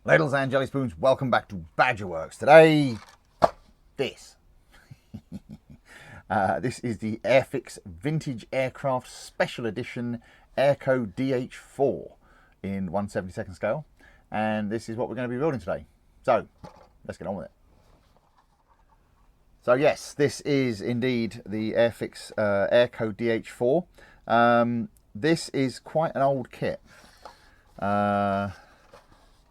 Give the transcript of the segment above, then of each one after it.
Ladles and jelly spoons, welcome back to Badgerworks. Today, this. This is the Airfix Vintage Aircraft Special Edition Airco DH4 in 1/72 scale. And this is what we're going to be building today. So, let's get on with it. So yes, this is indeed the Airfix Airco DH4. This is quite an old kit.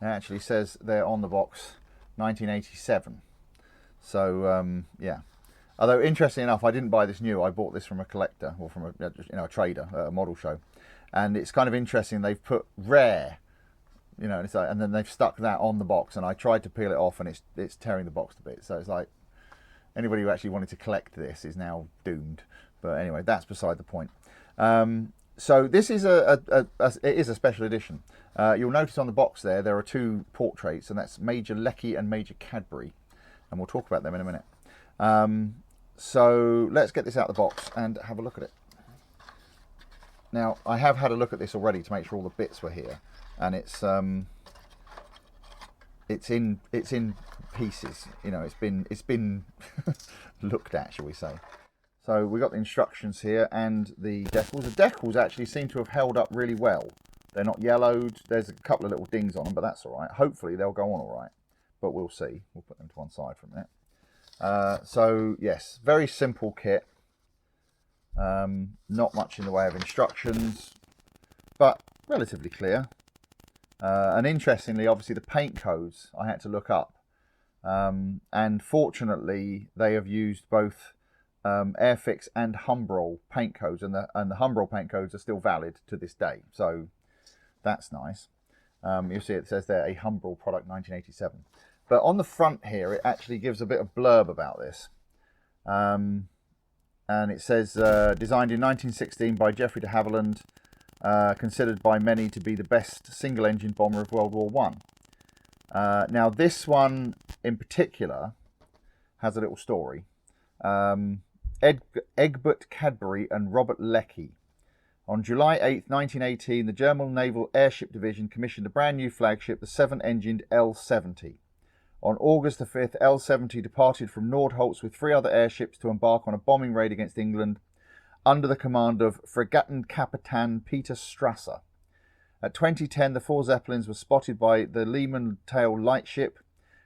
It actually says there on the box 1987. So yeah. Although interestingly enough, I didn't buy this new. I bought this from a collector or from a trader at a model show, and it's kind of interesting. They've put rare, it's like, and then they've stuck that on the box. And I tried to peel it off, and it's tearing the box to bits. So it's like anybody who actually wanted to collect this is now doomed. But anyway, that's beside the point. So this is it is a special edition. You'll notice on the box there are two portraits, and that's Major Leckie and Major Cadbury, and we'll talk about them in a minute. So let's get this out of the box and have a look at it. Now, I have had a look at this already to make sure all the bits were here, and it's in pieces. It's been looked at, shall we say. So we got the instructions here and the decals. The decals actually seem to have held up really well. They're not yellowed. There's a couple of little dings on them, but that's all right. Hopefully they'll go on all right, but we'll see. We'll put them to one side for a minute. So yes, very simple kit. Not much in the way of instructions, but relatively clear. And interestingly, obviously the paint codes I had to look up. And fortunately, they have used both Airfix and Humbrol paint codes, and the Humbrol paint codes are still valid to this day, so that's nice. You'll see it says there a Humbrol product 1987, but on the front here it actually gives a bit of blurb about this, and it says designed in 1916 by Geoffrey de Havilland, considered by many to be the best single engine bomber of World War I. Now this one in particular has a little story. Egbert Cadbury and Robert Leckie. On July 8, 1918, the German Naval Airship Division commissioned a brand new flagship, the 7-engined L-70. On August the 5th, L-70 departed from Nordholz with 3 other airships to embark on a bombing raid against England under the command of Fregattenkapitän Peter Strasser. At 2010, the 4 Zeppelins were spotted by the Lehman Tail lightship,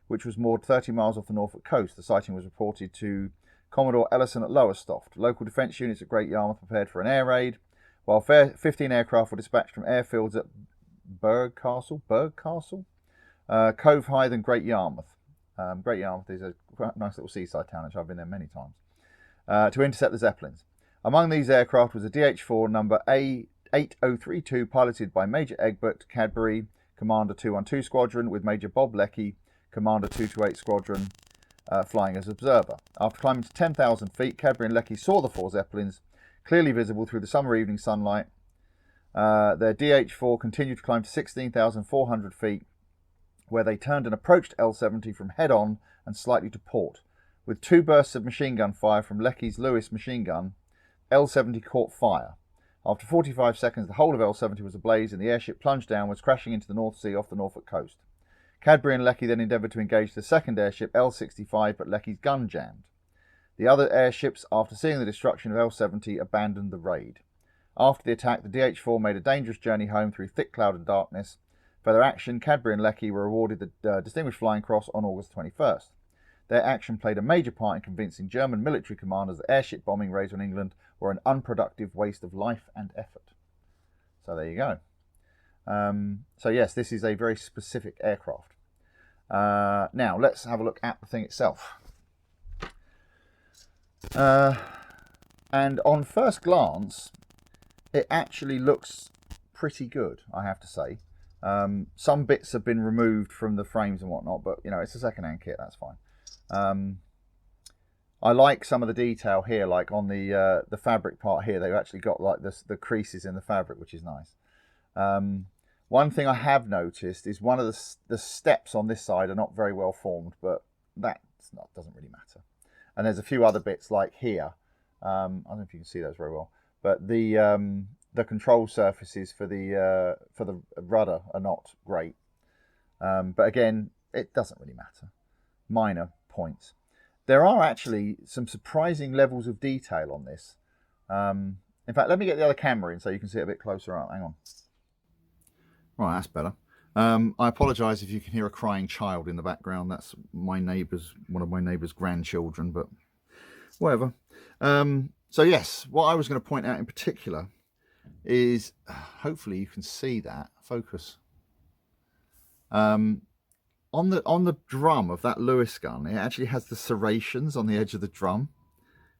which was moored 30 miles off the Norfolk coast. The sighting was reported to Commodore Ellison at Lowestoft. Local defence units at Great Yarmouth prepared for an air raid, while 15 aircraft were dispatched from airfields at Bergcastle, Cove Hythe and Great Yarmouth. Great Yarmouth is a nice little seaside town, which I've been there many times, to intercept the Zeppelins. Among these aircraft was a DH4 number A8032, piloted by Major Egbert Cadbury, Commander 212 Squadron, with Major Bob Leckie, Commander 228 Squadron, flying as observer. After climbing to 10,000 feet, Cadbury and Leckie saw the 4 Zeppelins, clearly visible through the summer evening sunlight. Their DH4 continued to climb to 16,400 feet, where they turned and approached L-70 from head-on and slightly to port. With 2 bursts of machine gun fire from Leckie's Lewis machine gun, L-70 caught fire. After 45 seconds, the whole of L-70 was ablaze, and the airship plunged downwards, crashing into the North Sea off the Norfolk coast. Cadbury and Leckie then endeavoured to engage the second airship, L-65, but Leckie's gun jammed. The other airships, after seeing the destruction of L-70, abandoned the raid. After the attack, the DH-4 made a dangerous journey home through thick cloud and darkness. For their action, Cadbury and Leckie were awarded the Distinguished Flying Cross on August 21st. Their action played a major part in convincing German military commanders that airship bombing raids on England were an unproductive waste of life and effort. So there you go. So yes, this is a very specific aircraft. Now let's have a look at the thing itself. And on first glance, it actually looks pretty good, I have to say. Some bits have been removed from the frames and whatnot, but it's a second-hand kit, that's fine. I like some of the detail here, like on the fabric part here. They've actually got like the creases in the fabric, which is nice. One thing I have noticed is one of the steps on this side are not very well formed, but doesn't really matter. And there's a few other bits like here. I don't know if you can see those very well, but the control surfaces for the rudder are not great. But again, it doesn't really matter. Minor points. There are actually some surprising levels of detail on this. In fact, let me get the other camera in so you can see it a bit closer up. Hang on. Right, that's better. I apologise if you can hear a crying child in the background. That's my neighbour's, one of my neighbour's grandchildren, but whatever. So yes, what I was going to point out in particular is, hopefully you can see that. Focus. On the drum of that Lewis gun, it actually has the serrations on the edge of the drum,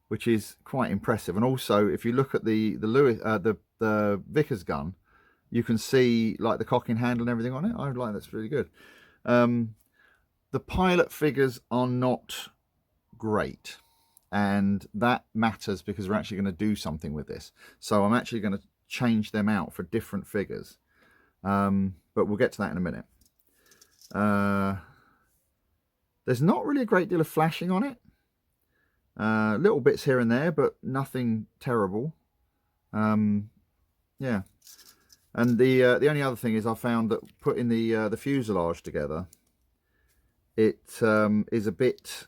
which is quite impressive. And also, if you look at the Vickers gun, you can see like the cocking handle and everything on it. I like that's really good. The pilot figures are not great, and that matters because we're actually going to do something with this. So I'm actually going to change them out for different figures, but we'll get to that in a minute. There's not really a great deal of flashing on it. Little bits here and there, but nothing terrible. Yeah. And the only other thing is I found that putting the fuselage together, it is a bit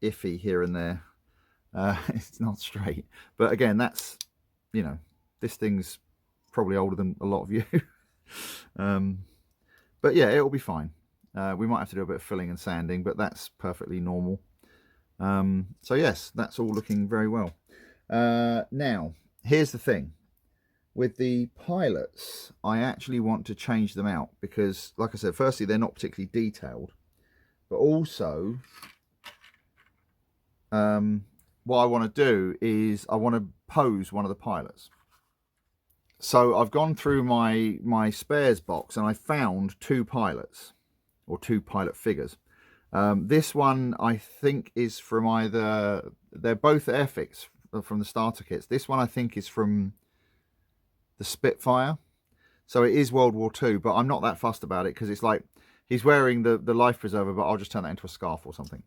iffy here and there. It's not straight. But again, that's, you know, this thing's probably older than a lot of you. But yeah, it'll be fine. We might have to do a bit of filling and sanding, but that's perfectly normal. So yes, that's all looking very well. Now, here's the thing. With the pilots, I actually want to change them out because, like I said, firstly, they're not particularly detailed. But also, what I want to do is I want to pose one of the pilots. So I've gone through my spares box and I found two pilots, or two pilot figures. This one I think is from either, they're both Airfix from the starter kits. This one I think is from the Spitfire, so it is World War II, but I'm not that fussed about it because it's like he's wearing the life preserver, but I'll just turn that into a scarf or something.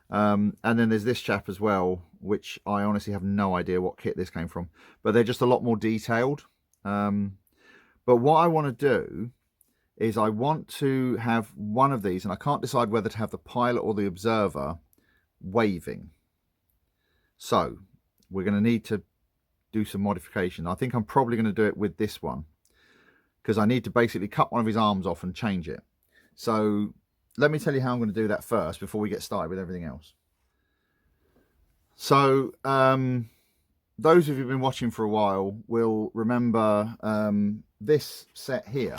And then there's this chap as well, which I honestly have no idea what kit this came from, but they're just a lot more detailed. But what I want to do is I want to have one of these, and I can't decide whether to have the pilot or the observer waving. So we're going to need to do some modification. I think I'm probably going to do it with this one because I need to basically cut one of his arms off and change it. So let me tell you how I'm going to do that first before we get started with everything else. So those of you who've been watching for a while will remember this set here.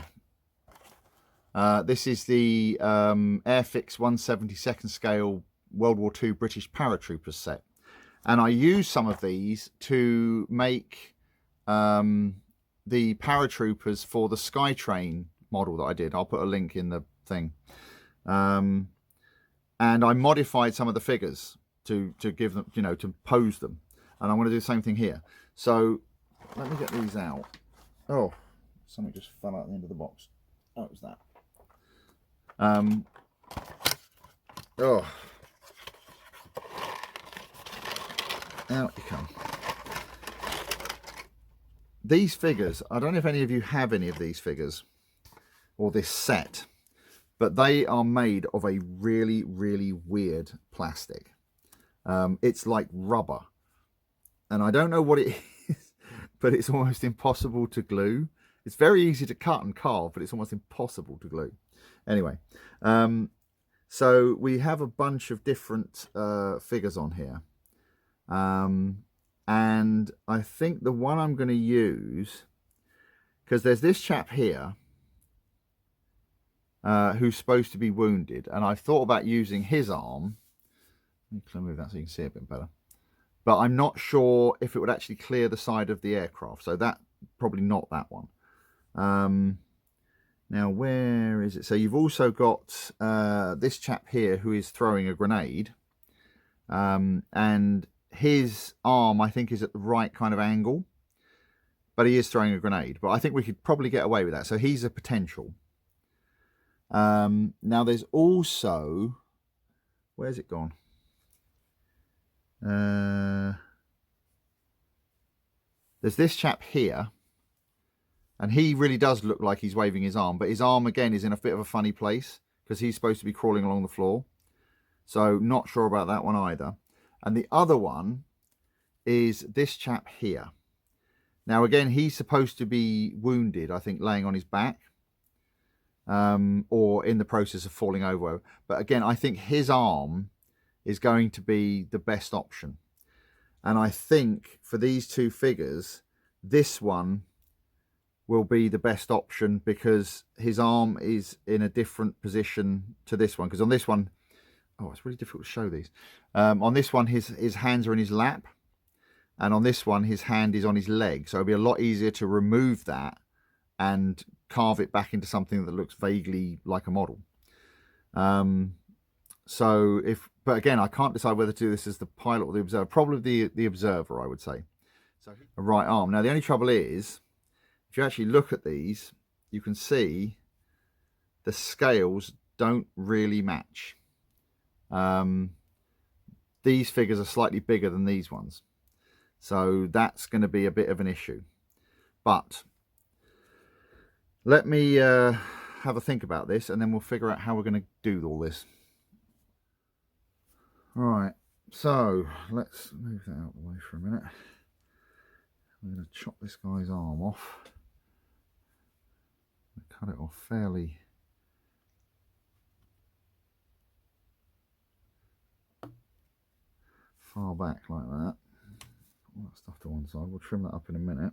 This is the Airfix 1/72nd scale World War II British paratroopers set. And I use some of these to make the paratroopers for the Skytrain model that I did. I'll put a link in the thing. And I modified some of the figures to give them, you know, to pose them. And I'm going to do the same thing here. So let me get these out. Oh, something just fell out the end of the box. Oh, it was that. Oh. Out you come. These figures, I don't know if any of you have any of these figures or this set, but they are made of a really, really weird plastic. It's like rubber, and I don't know what it is, but it's almost impossible to glue. It's very easy to cut and carve, but it's almost impossible to glue. Anyway, so we have a bunch of different figures on here. And I think the one I'm going to use, because there's this chap here who's supposed to be wounded, and I've thought about using his arm. Let me move that so you can see it a bit better, but I'm not sure if it would actually clear the side of the aircraft, so that probably not that one. Now where is it? So you've also got this chap here who is throwing a grenade, and his arm I think is at the right kind of angle, but he is throwing a grenade, but I think we could probably get away with that, so he's a potential. Now there's also, where's it gone? There's this chap here, And he really does look like he's waving his arm, but his arm again is in a bit of a funny place because he's supposed to be crawling along the floor. So not sure about that one either. And the other one is this chap here. Now again, he's supposed to be wounded, I think, laying on his back, or in the process of falling over. But again, I think his arm is going to be the best option. And I think for these two figures, this one will be the best option because his arm is in a different position to this one. Because on this one, oh, it's really difficult to show these. On this one, his hands are in his lap. And on this one, his hand is on his leg. So it'll be a lot easier to remove that and carve it back into something that looks vaguely like a model. But again, I can't decide whether to do this as the pilot or the observer. Probably the observer, I would say. So a right arm. Now, the only trouble is, if you actually look at these, you can see the scales don't really match. These figures are slightly bigger than these ones. So that's going to be a bit of an issue. But let me have a think about this, and then we'll figure out how we're going to do all this. Right, so let's move that out of the way for a minute. I'm going to chop this guy's arm off. Cut it off fairly far back like that. All that stuff to one side. We'll trim that up in a minute.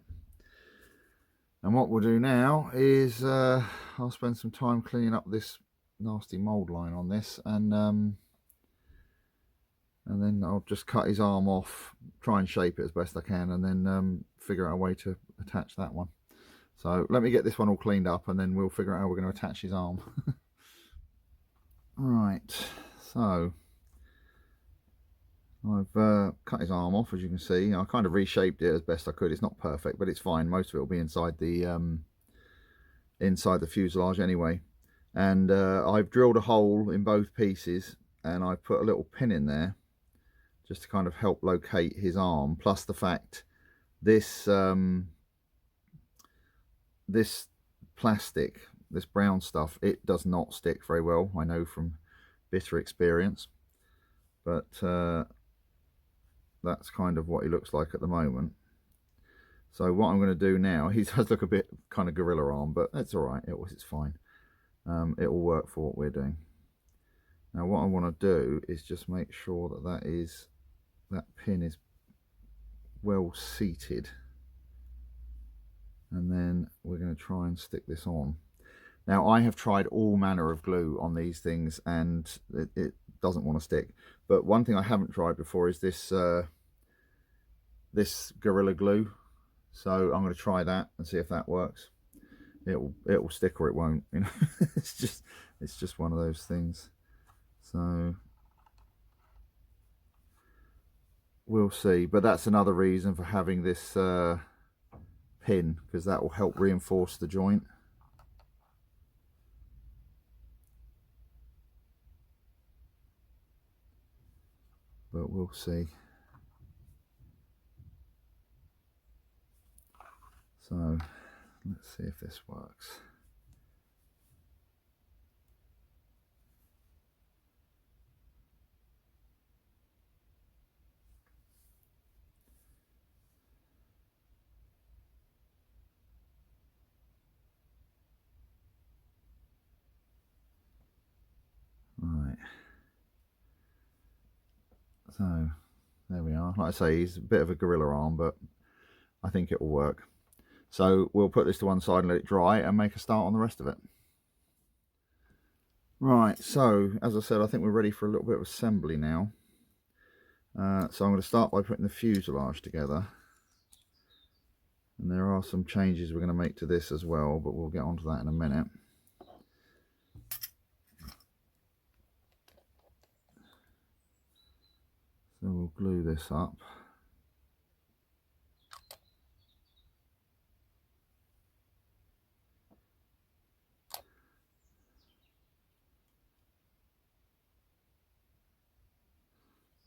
And what we'll do now is I'll spend some time cleaning up this nasty mould line on this, and then I'll just cut his arm off, try and shape it as best I can, and then figure out a way to attach that one. So let me get this one all cleaned up, and then we'll figure out how we're going to attach his arm. Right, so I've cut his arm off, as you can see. I kind of reshaped it as best I could. It's not perfect, but it's fine. Most of it will be inside the fuselage anyway. And I've drilled a hole in both pieces, and I've put a little pin in there just to kind of help locate his arm. Plus the fact this this plastic, this brown stuff, it does not stick very well. I know from bitter experience, but that's kind of what he looks like at the moment. So what I'm going to do now, he does look a bit kind of gorilla arm, but that's all right. It's fine. It will work for what we're doing. Now what I want to do is just make sure that pin is well seated, and then we're going to try and stick this on. Now I have tried all manner of glue on these things, and it doesn't want to stick. But one thing I haven't tried before is this this Gorilla Glue. So I'm going to try that and see if that works. It will stick or it won't. You know, it's just one of those things. So we'll see. But that's another reason for having this pin, because that will help reinforce the joint. But we'll see. So let's see if this works. Right. So there we are. Like I say, he's a bit of a gorilla arm, but I think it will work. So we'll put this to one side and let it dry and make a start on the rest of it. Right, so as I said, I think we're ready for a little bit of assembly now. So I'm going to start by putting the fuselage together. And there are some changes we're going to make to this as well, but we'll get onto that in a minute. So we'll glue this up.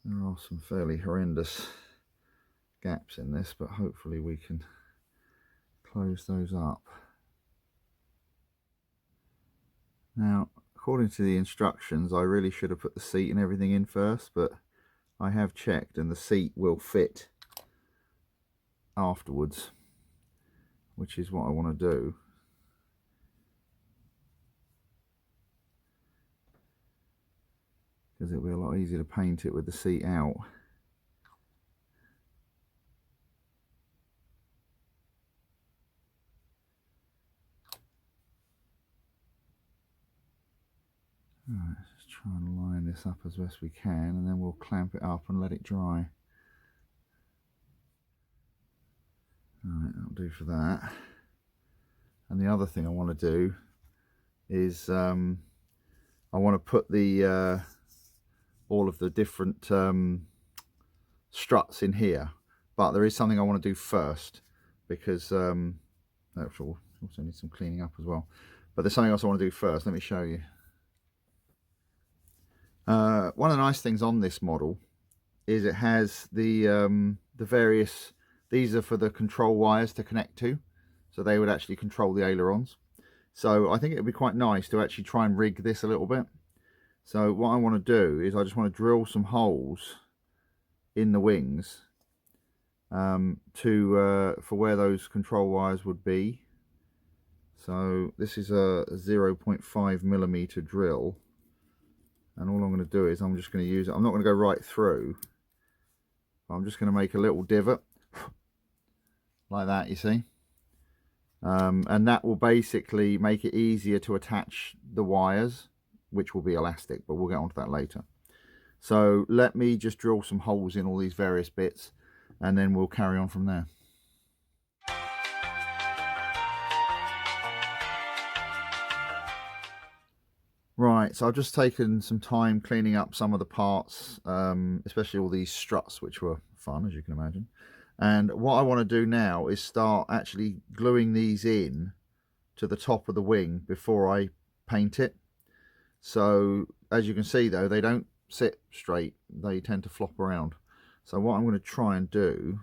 There are some fairly horrendous gaps in this, but hopefully we can close those up. Now, according to the instructions, I really should have put the seat and everything in first, but I have checked and the seat will fit afterwards, which is what I want to do. Because it'll be a lot easier to paint it with the seat out. Alright, let's just try and line this up as best we can, and then we'll clamp it up and let it dry. Alright, that'll do for that. And the other thing I want to do is I want to put the all of the different struts in here, but there is something I want to do first, because actually also need some cleaning up as well, but there's something else I want to do first. Let me show you. One of the nice things on this model is it has the various, these are for the control wires to connect to, so they would actually control the ailerons. So I think it would be quite nice to actually try and rig this a little bit. So what I want to do is I just want to drill some holes in the wings for where those control wires would be. So this is a 0.5mm drill, and all I'm going to do is I'm just going to use it. I'm not going to go right through, but I'm just going to make a little divot like that, you see, and that will basically make it easier to attach the wires, which will be elastic, but we'll get onto that later. So let me just drill some holes in all these various bits, and then we'll carry on from there. Right, so I've just taken some time cleaning up some of the parts, especially all these struts, which were fun, as you can imagine. And what I want to do now is start actually gluing these in to the top of the wing before I paint it. So as you can see though, they don't sit straight, they tend to flop around. So what I'm going to try and do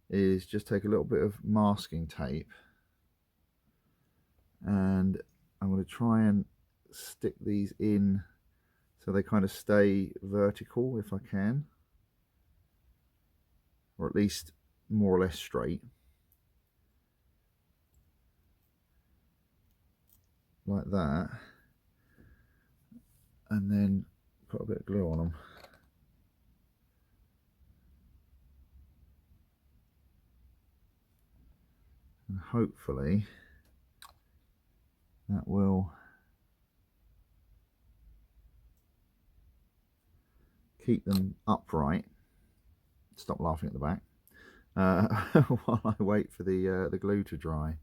is just take a little bit of masking tape, and I'm going to try and stick these in so they kind of stay vertical if I can, or at least more or less straight, like that, and then put a bit of glue on them. And hopefully that will keep them upright. Stop laughing at the back while I wait for the glue to dry.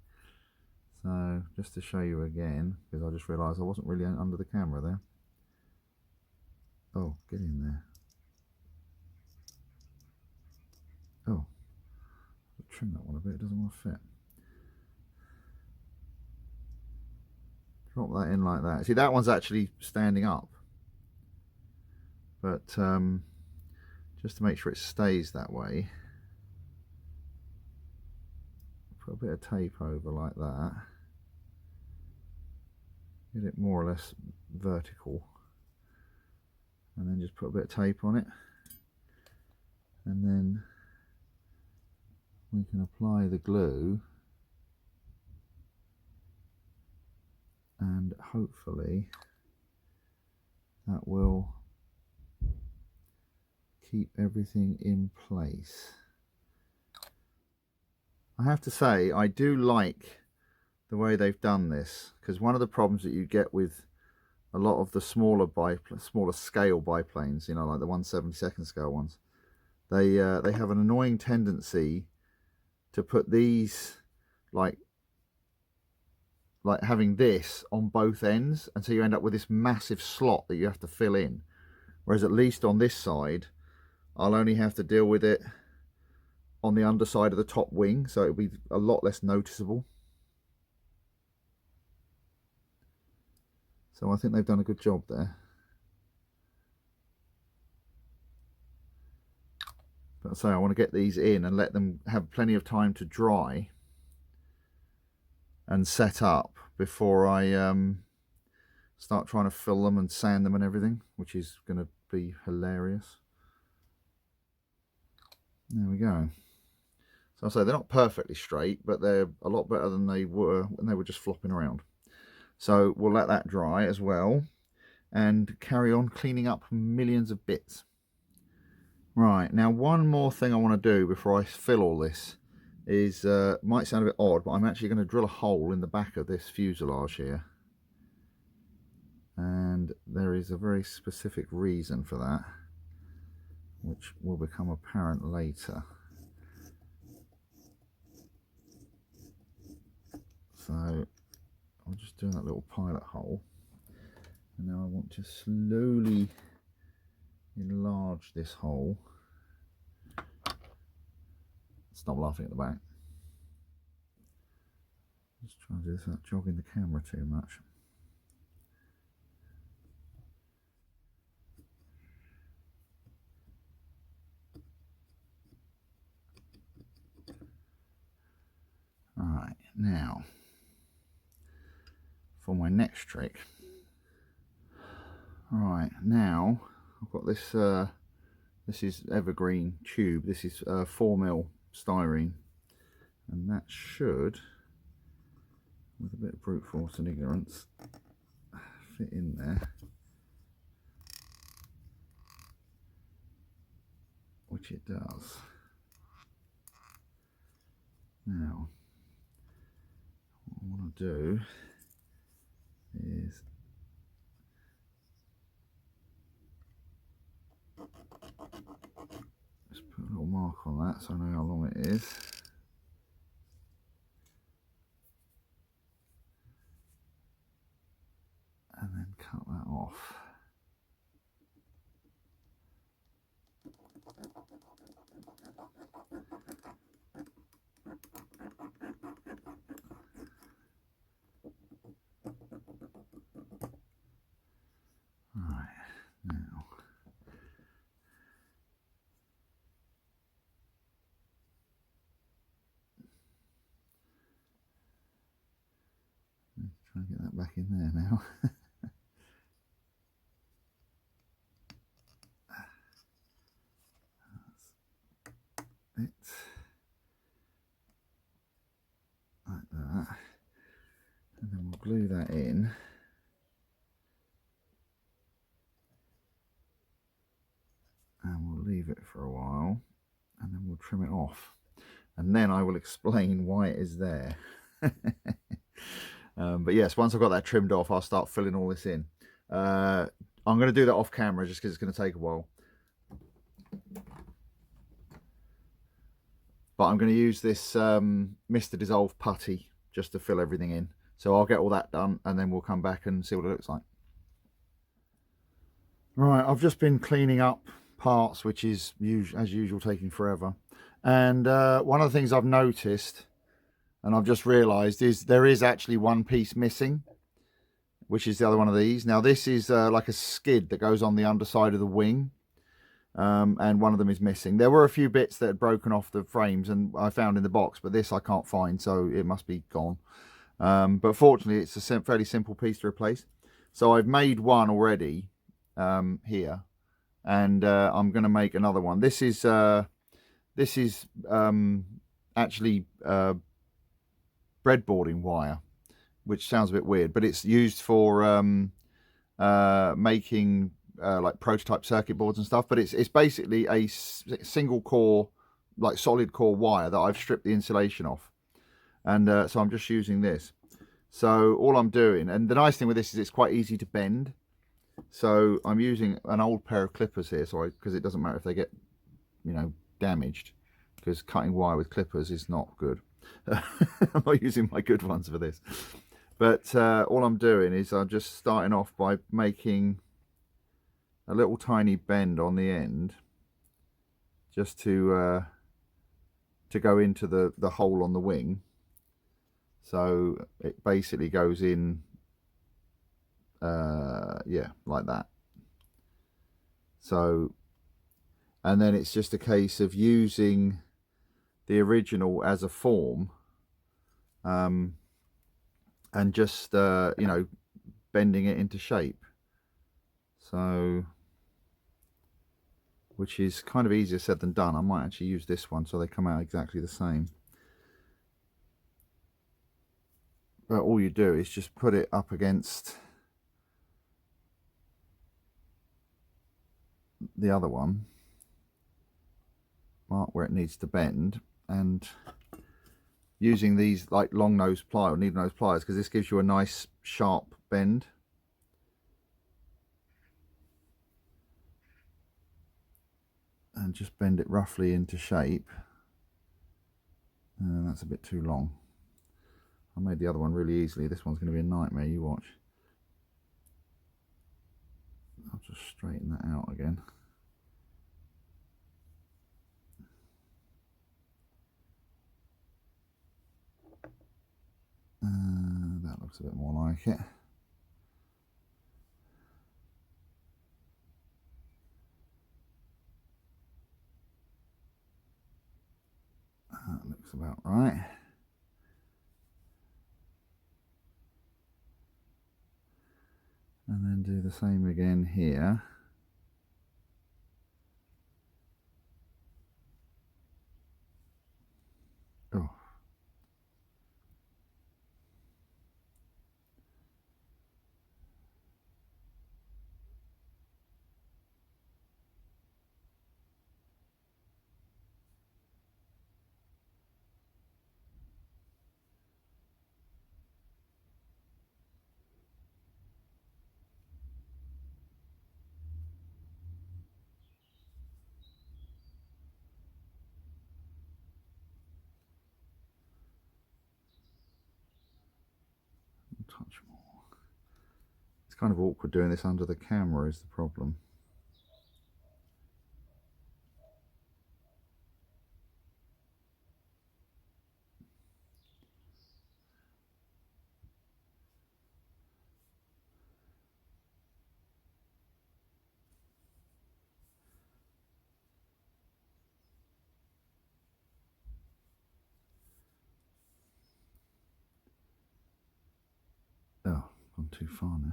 So just to show you again, because I just realised I wasn't really under the camera there. Oh, get in there. Oh, I'll trim that one a bit, it doesn't want to fit. Drop that in like that. See, that one's actually standing up, but just to make sure it stays that way, put a bit of tape over like that, get it more or less vertical, and then just put a bit of tape on it, and then we can apply the glue, and hopefully that will keep everything in place. I have to say, I do like the way they've done this, because one of the problems that you get with a lot of the smaller scale biplanes, you know, like the 1/72 scale ones, they have an annoying tendency to put these like having this on both ends, and so you end up with this massive slot that you have to fill in, whereas at least on this side I'll only have to deal with it on the underside of the top wing, so it'll be a lot less noticeable. So I think they've done a good job there. But so I want to get these in and let them have plenty of time to dry and set up before I start trying to fill them and sand them and everything, which is going to be hilarious. There we go. So I say they're not perfectly straight, but they're a lot better than they were when they were just flopping around. So we'll let that dry as well and carry on cleaning up millions of bits. Right, now one more thing I want to do before I fill all this is, might sound a bit odd, but I'm actually going to drill a hole in the back of this fuselage here. And there is a very specific reason for that, which will become apparent later. So I'm just doing that little pilot hole, and now I want to slowly enlarge this hole. Stop laughing at the back. Just trying to do this without jogging the camera too much. Alright, now for my next trick. Alright, now I've got this, this is evergreen tube. This is 4mm styrene, and that should, with a bit of brute force and ignorance, fit in there, which it does. Now what I want to do is just put a little mark on that so I know how long it is. And then cut that off. Right, now let's try and get that back in there now. It like that, and then we'll glue that in, and we'll leave it for a while, and then we'll trim it off, and then I will explain why it is there. But yes, once I've got that trimmed off, I'll start filling all this in. I'm going to do that off camera just because it's going to take a while. But I'm going to use this Mr. Dissolve putty just to fill everything in. So I'll get all that done and then we'll come back and see what it looks like. Right, I've just been cleaning up parts, which is as usual taking forever. And one of the things I've noticed, and I've just realised, is there is actually one piece missing, which is the other one of these. Now this is like a skid that goes on the underside of the wing. And one of them is missing. There were a few bits that had broken off the frames and I found in the box, but this I can't find, so it must be gone. But fortunately it's a fairly simple piece to replace. So I've made one already here, and I'm going to make another one. This is actually breadboarding wire, which sounds a bit weird, but it's used for making like prototype circuit boards and stuff. But it's basically a single core, like solid core wire that I've stripped the insulation off, and so I'm just using this. So all I'm doing, and the nice thing with this is it's quite easy to bend, so I'm using an old pair of clippers here, so because it doesn't matter if they get, you know, damaged, because cutting wire with clippers is not good. I'm not using my good ones for this, but all I'm doing is I'm just starting off by making a little tiny bend on the end, just to go into the hole on the wing. So it basically goes in, yeah, like that. So, and then it's just a case of using the original as a form, and just you know, bending it into shape. So, which is kind of easier said than done. I might actually use this one so they come out exactly the same. But all you do is just put it up against the other one, mark where it needs to bend, and using these like long nose ply or needle nose pliers, because this gives you a nice sharp bend. And just bend it roughly into shape. And that's a bit too long. I made the other one really easily. This one's going to be a nightmare, you watch. I'll just straighten that out again. That looks a bit more like it. That looks about right. And then do the same again here. Oh. Touch more. It's kind of awkward doing this under the camera is the problem. Oh, gone too far now.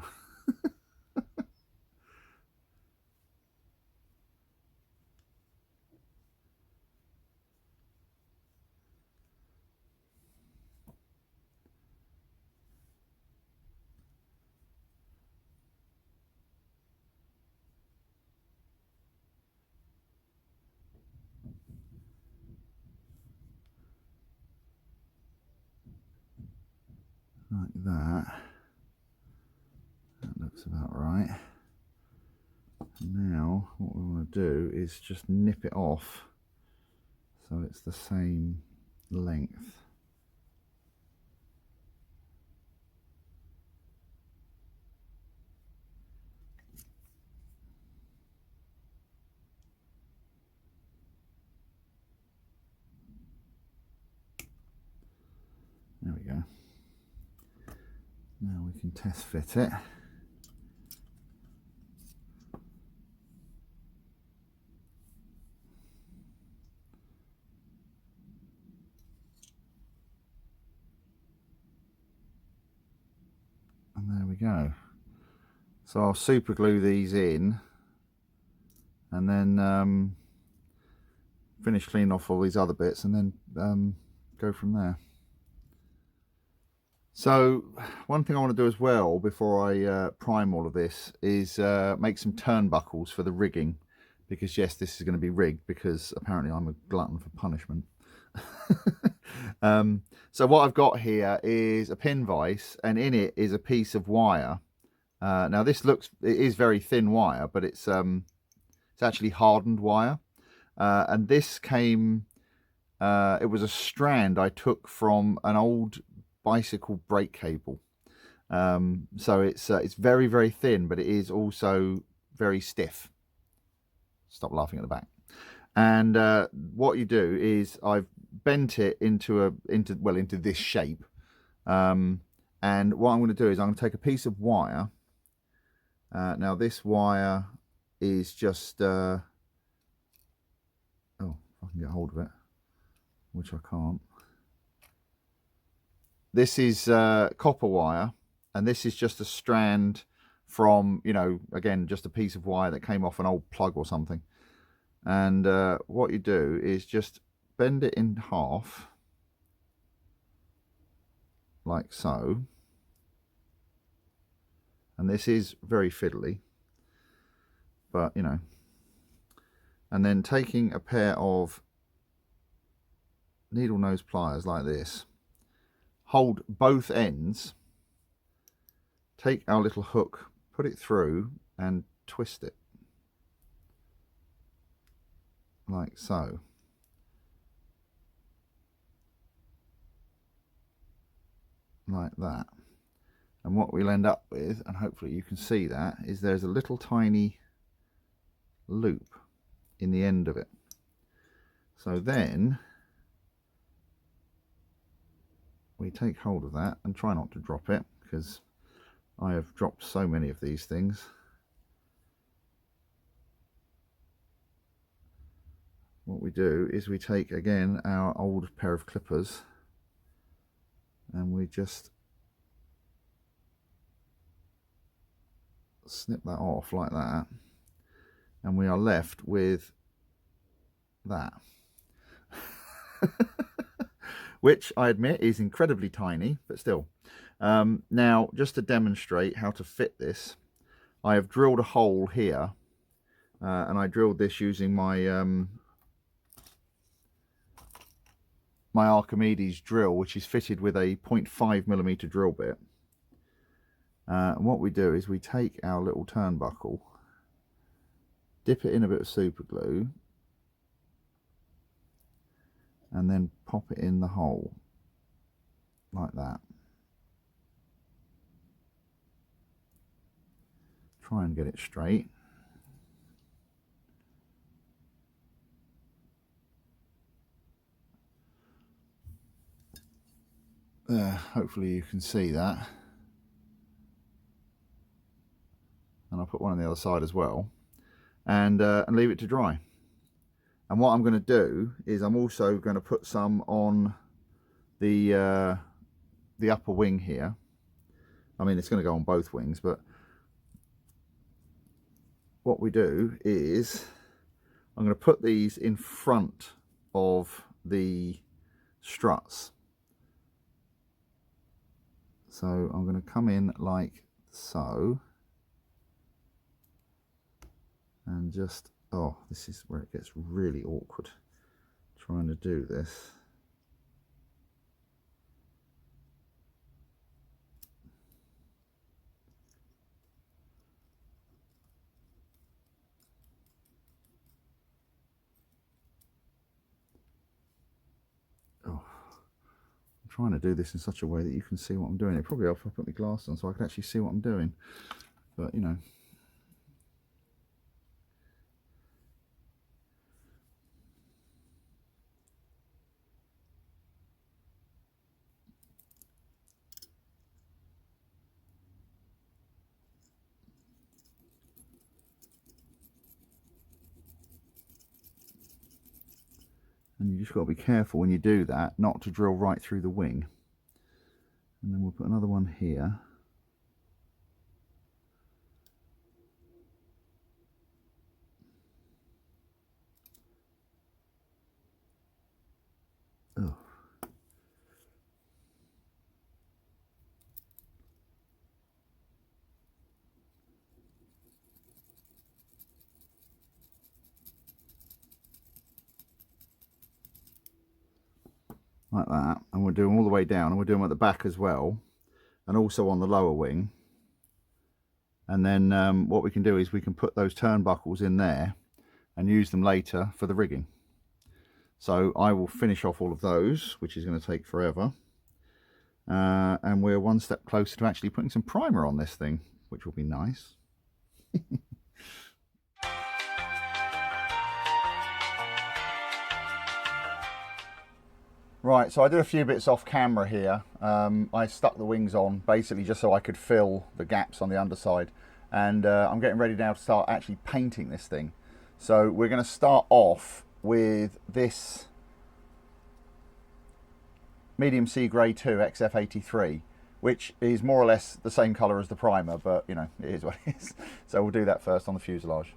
Like that. That looks about right. Now what we want to do is just nip it off so it's the same length. There we go. Now we can test fit it. And there we go. So I'll super glue these in and then finish cleaning off all these other bits and then go from there. So one thing I want to do as well before I prime all of this is make some turnbuckles for the rigging, because yes, this is going to be rigged because apparently I'm a glutton for punishment. So what I've got here is a pin vise, and in it is a piece of wire. Now it is very thin wire, but it's actually hardened wire, and this came. It was a strand I took from an old bicycle brake cable. So it's very, very thin, but it is also very stiff. Stop laughing at the back. And what you do is I've bent it into this shape. And what I'm going to do is I'm going to take a piece of wire. Now this wire is just oh, if I can get hold of it, which I can't. This is copper wire, and this is just a strand from, you know, again, just a piece of wire that came off an old plug or something. And what you do is just bend it in half, like so. And this is very fiddly, but you know. And then taking a pair of needle nose pliers like this, hold both ends, take our little hook, put it through and twist it like so. Like that. And what we'll end up with, and hopefully you can see that, is there's a little tiny loop in the end of it. So then we take hold of that and try not to drop it, because I have dropped so many of these things. What we do is we take again our old pair of clippers and we just snip that off like that, and we are left with that. Which I admit is incredibly tiny, but still. Now, just to demonstrate how to fit this, I have drilled a hole here, and I drilled this using my my Archimedes drill, which is fitted with a 0.5mm drill bit. And what we do is we take our little turnbuckle, dip it in a bit of super glue, and then pop it in the hole like that. Try and get it straight. There, hopefully you can see that. And I'll put one on the other side as well, and leave it to dry. And what I'm going to do is I'm also going to put some on the upper wing here. I mean, it's going to go on both wings, but what we do is I'm going to put these in front of the struts. So I'm going to come in like so, and just, oh, this is where it gets really awkward trying to do this. Oh, I'm trying to do this in such a way that you can see what I'm doing. It probably helps if I put my glasses on so I can actually see what I'm doing, but you know. And you just got to be careful when you do that not to drill right through the wing. And then we'll put another one here. Oh. Like that, and we'll do them all the way down, and we'll do them at the back as well, and also on the lower wing. And then what we can do is we can put those turnbuckles in there and use them later for the rigging. So I will finish off all of those, which is going to take forever, and we're one step closer to actually putting some primer on this thing, which will be nice. Right, so I did a few bits off camera here. I stuck the wings on basically just so I could fill the gaps on the underside, and I'm getting ready now to start actually painting this thing. So we're going to start off with this medium sea grey 2 XF83, which is more or less the same colour as the primer, but you know, it is what it is. So we'll do that first on the fuselage.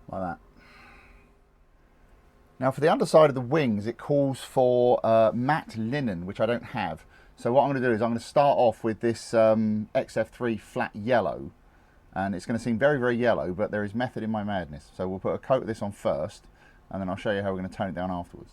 Like that. Now for the underside of the wings, it calls for matte linen, which I don't have. So what I'm going to do is I'm going to start off with this XF3 flat yellow, and it's going to seem very, very yellow, but there is method in my madness. So we'll put a coat of this on first, and then I'll show you how we're going to tone it down afterwards.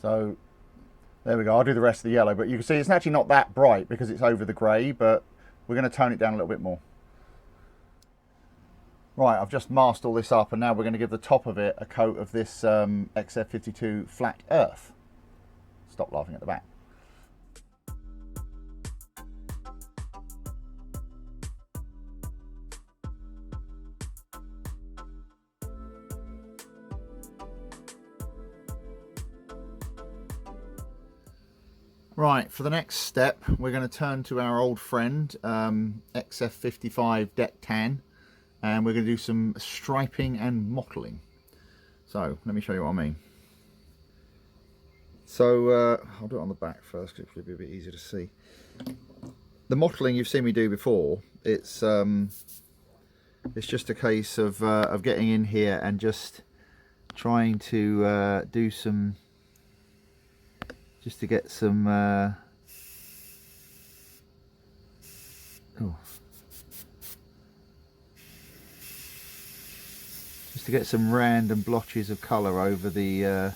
So there we go, I'll do the rest of the yellow, but you can see it's actually not that bright because it's over the grey, but we're going to tone it down a little bit more. Right, I've just masked all this up, and now we're going to give the top of it a coat of this XF52 flat earth. Stop laughing at the back. Right, for the next step, we're going to turn to our old friend, XF55 Deck Tan, and we're going to do some striping and mottling. So, let me show you what I mean. So, I'll do it on the back first, because it'll be a bit easier to see. The mottling you've seen me do before, it's just a case of getting in here and just trying to do some... just to get some just to get some random blotches of colour over the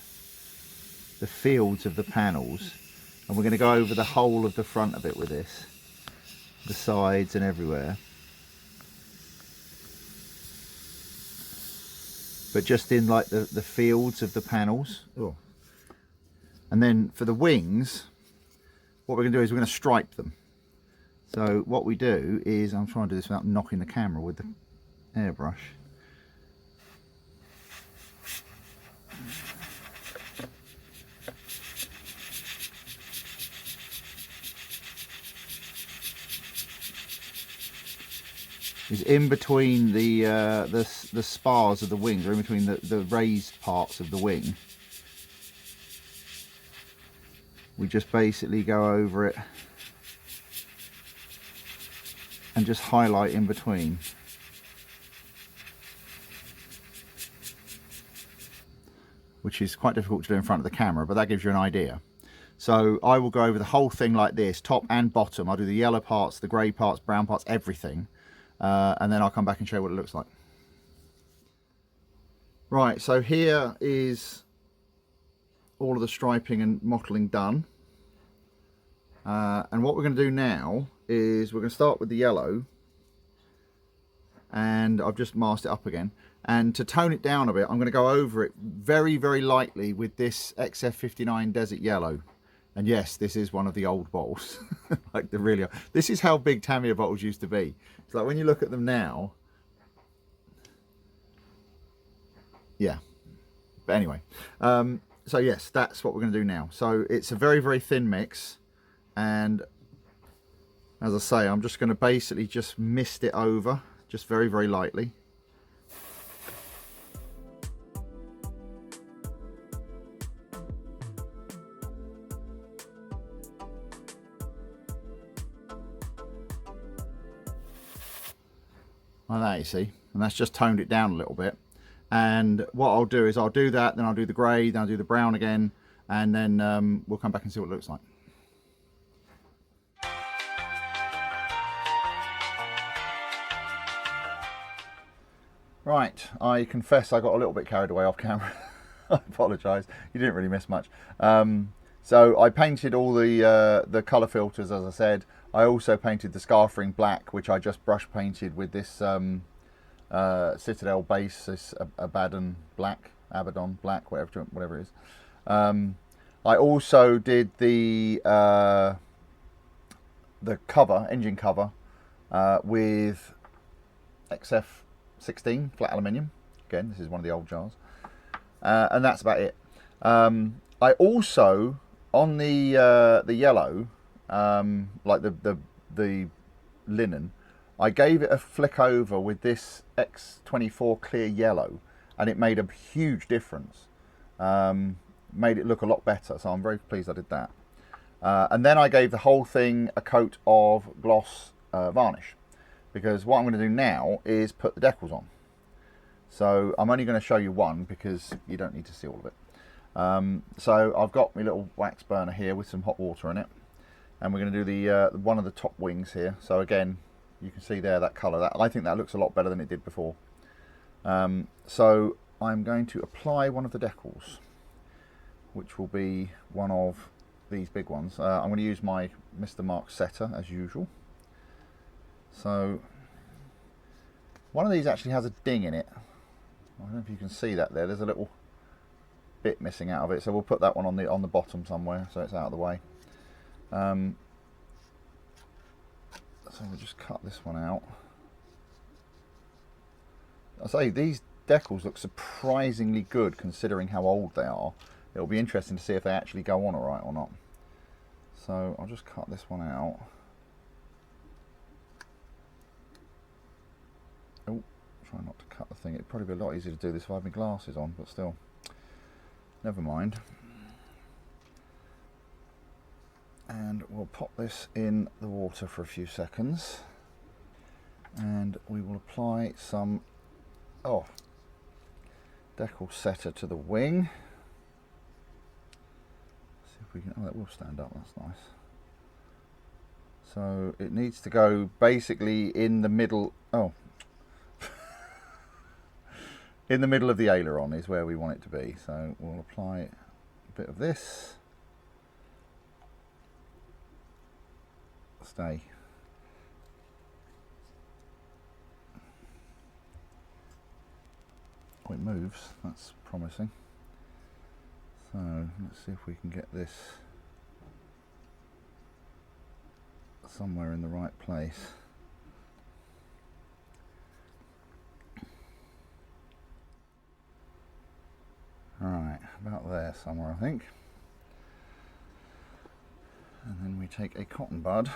fields of the panels, and we're going to go over the whole of the front of it with this, the sides and everywhere, but just in like the fields of the panels. And then for the wings, what we're going to do is we're going to stripe them. So what we do is, I'm trying to do this without knocking the camera with the airbrush. Is in between the spars of the wings, or in between the raised parts of the wing. We just basically go over it and just highlight in between. Which is quite difficult to do in front of the camera, but that gives you an idea. So I will go over the whole thing like this, top and bottom. I'll do the yellow parts, the grey parts, brown parts, everything. And then I'll come back and show you what it looks like. Right, so here is all of the striping and mottling done, and what we're going to do now is we're going to start with the yellow, and I've just masked it up again, and to tone it down a bit I'm going to go over it very, very lightly with this XF59 Desert Yellow. And yes, this is one of the old bottles. Like the really, this is how big Tamiya bottles used to be. It's like when you look at them now, yeah, but anyway, so yes, that's what we're going to do now. So it's a very, very thin mix, and as I say, I'm just going to basically just mist it over, just very, very lightly. Like that, you see, and that's just toned it down a little bit. And what I'll do is I'll do that, then I'll do the grey, then I'll do the brown again, and then we'll come back and see what it looks like. Right, I confess I got a little bit carried away off camera. I apologise, you didn't really miss much. So I painted all the colour filters, as I said. I also painted the scarf ring black, which I just brush painted with this Citadel base, this Abaddon black, whatever it is. I also did the cover, engine cover, with XF16 flat aluminium. Again, this is one of the old jars, and that's about it. I also, on the yellow, like the linen, I gave it a flick over with this X24 clear yellow, and it made a huge difference. Made it look a lot better, so I'm very pleased I did that. And then I gave the whole thing a coat of gloss varnish, because what I'm going to do now is put the decals on. So I'm only going to show you one because you don't need to see all of it. So I've got my little wax burner here with some hot water in it, and we're going to do the one of the top wings here. So again, you can see there that colour. That, I think that looks a lot better than it did before. So I'm going to apply one of the decals, which will be one of these big ones. I'm going to use my Mr. Mark setter as usual. So one of these actually has a ding in it. I don't know if you can see that there. There's a little bit missing out of it, so we'll put that one on the bottom somewhere so it's out of the way. So we'll just cut this one out. I say these decals look surprisingly good considering how old they are. It'll be interesting to see if they actually go on alright or not. So I'll just cut this one out. Oh, try not to cut the thing. It'd probably be a lot easier to do this if I had my glasses on, but still, never mind. And we'll pop this in the water for a few seconds, and we will apply some decal setter to the wing. See if we can. Oh, that will stand up. That's nice. So it needs to go basically in the middle. Oh, in the middle of the aileron is where we want it to be. So we'll apply a bit of this. Stay. Oh, it moves. That's promising. So let's see if we can get this somewhere in the right place. Right, about there somewhere, I think. And then we take a cotton bud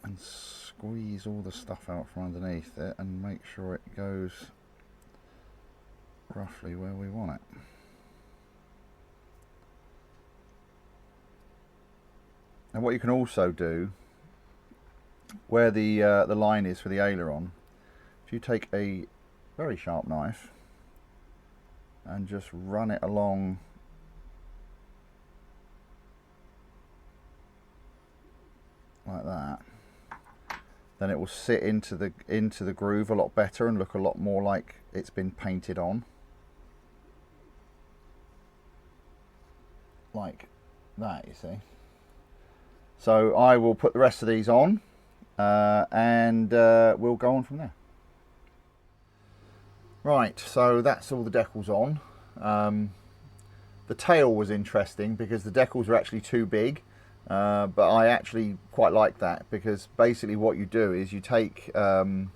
and squeeze all the stuff out from underneath it and make sure it goes roughly where we want it. And what you can also do, where the line is for the aileron, if you take a very sharp knife and just run it along like that, then it will sit into the groove a lot better and look a lot more like it's been painted on, like that, you see. So I will put the rest of these on, and we'll go on from there. Right, so that's all the decals on. The tail was interesting because the decals were actually too big, but I actually quite like that, because basically what you do is you take your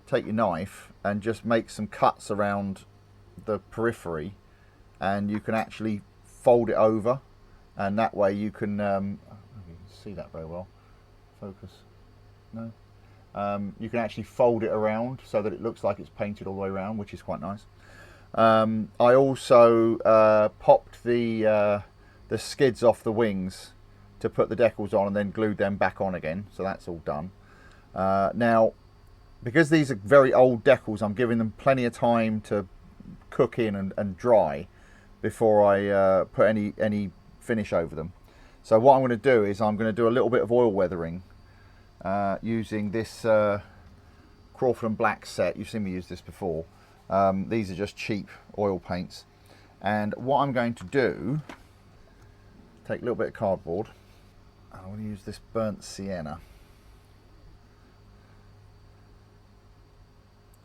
knife and just make some cuts around the periphery, and you can actually fold it over, and that way you can see that very well. Focus. No. You can actually fold it around so that it looks like it's painted all the way around, which is quite nice. I also popped the skids off the wings to put the decals on, and then glued them back on again, so that's all done. Now, because these are very old decals, I'm giving them plenty of time to cook in and dry before I put any finish over them. So what I'm going to do is I'm going to do a little bit of oil weathering using this Crawford & Black set. You've seen me use this before. These are just cheap oil paints. And what I'm going to do, take a little bit of cardboard. I'm going to use this burnt sienna.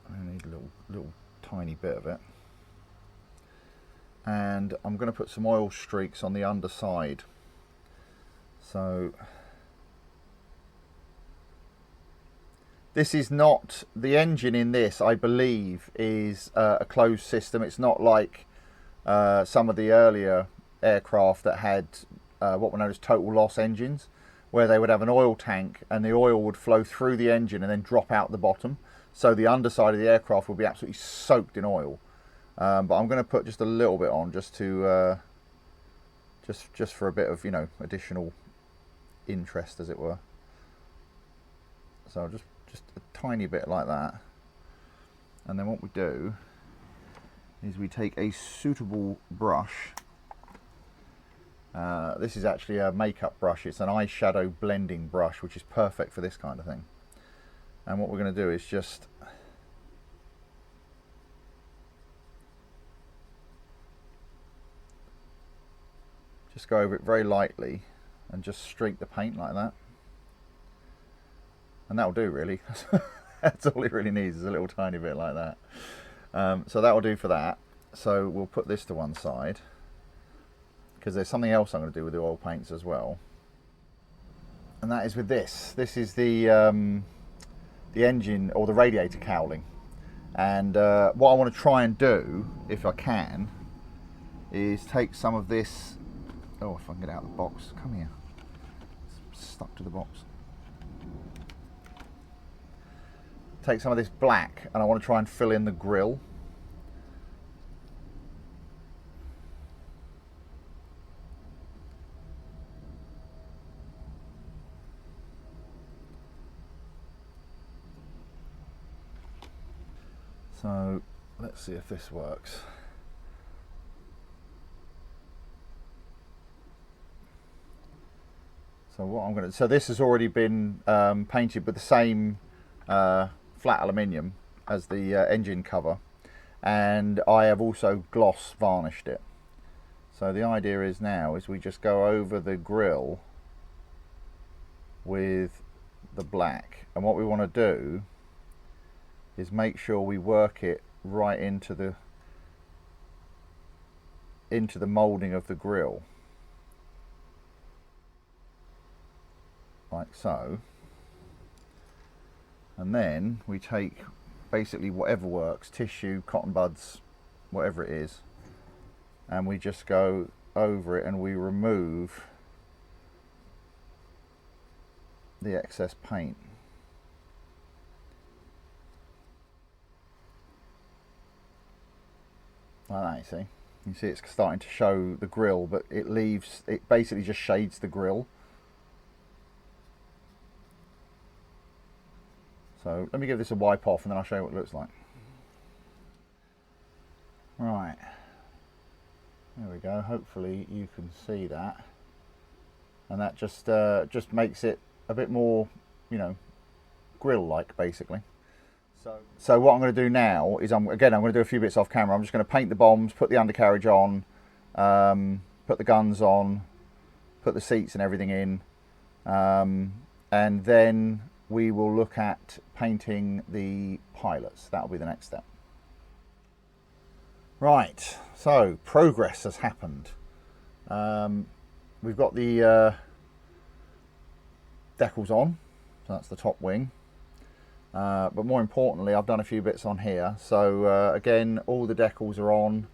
I need a little tiny bit of it. And I'm going to put some oil streaks on the underside. So this is not, the engine in this, I believe, is a closed system. It's not like some of the earlier aircraft that had what were known as total loss engines, where they would have an oil tank and the oil would flow through the engine and then drop out the bottom. So the underside of the aircraft will be absolutely soaked in oil. But I'm going to put just a little bit on, just to just for a bit of, you know, additional interest, as it were. So just a tiny bit like that. And then what we do is we take a suitable brush. This is actually a makeup brush. It's an eyeshadow blending brush, which is perfect for this kind of thing. And what we're going to do is just go over it very lightly and just streak the paint like that. And that'll do, really. That's all it really needs, is a little tiny bit like that. So that will do for that. So we'll put this to one side, because there's something else I'm going to do with the oil paints as well. And that is with this. This is the engine, or the radiator cowling. And what I want to try and do, if I can, is take some of this. Oh, if I can get out of the box. Come here. It's stuck to the box. Take some of this black, and I want to try and fill in the grill. So let's see if this works. So what I'm going to, so this has already been painted with the same flat aluminium as the engine cover, and I have also gloss varnished it. So the idea is now is we just go over the grill with the black, and what we want to do is make sure we work it right into the moulding of the grill, like so. And then we take basically whatever works, tissue, cotton buds, whatever it is, and we just go over it and we remove the excess paint. Like that, you see. You see it's starting to show the grill, but it basically just shades the grill. So let me give this a wipe off and then I'll show you what it looks like. Right, there we go. Hopefully you can see that, and that just makes it a bit more, you know, grill-like, basically. So what I'm going to do now is I'm going to do a few bits off camera. I'm just going to paint the bombs, put the undercarriage on, put the guns on, put the seats and everything in, and then we will look at painting the pilots. That'll be the next step. Right, so progress has happened. We've got the decals on, so that's the top wing. But more importantly, I've done a few bits on here. So again, all the decals are on.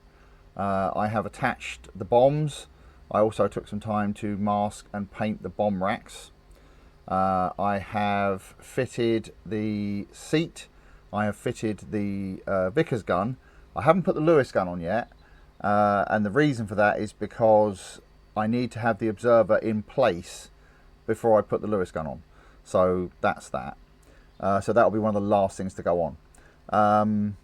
I have attached the bombs. I also took some time to mask and paint the bomb racks. I have fitted the seat. I have fitted the Vickers gun. I haven't put the Lewis gun on yet, and the reason for that is because I need to have the observer in place before I put the Lewis gun on. So that's that. So that'll be one of the last things to go on.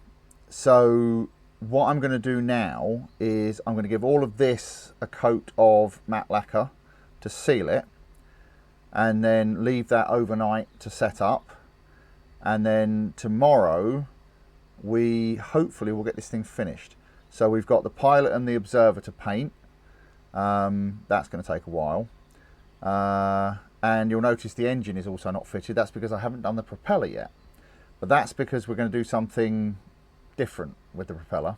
So what I'm going to do now is I'm going to give all of this a coat of matte lacquer to seal it, and then leave that overnight to set up, and then tomorrow we hopefully will get this thing finished. So we've got the pilot and the observer to paint. That's going to take a while. And you'll notice the engine is also not fitted. That's because I haven't done the propeller yet. But that's because we're going to do something different with the propeller.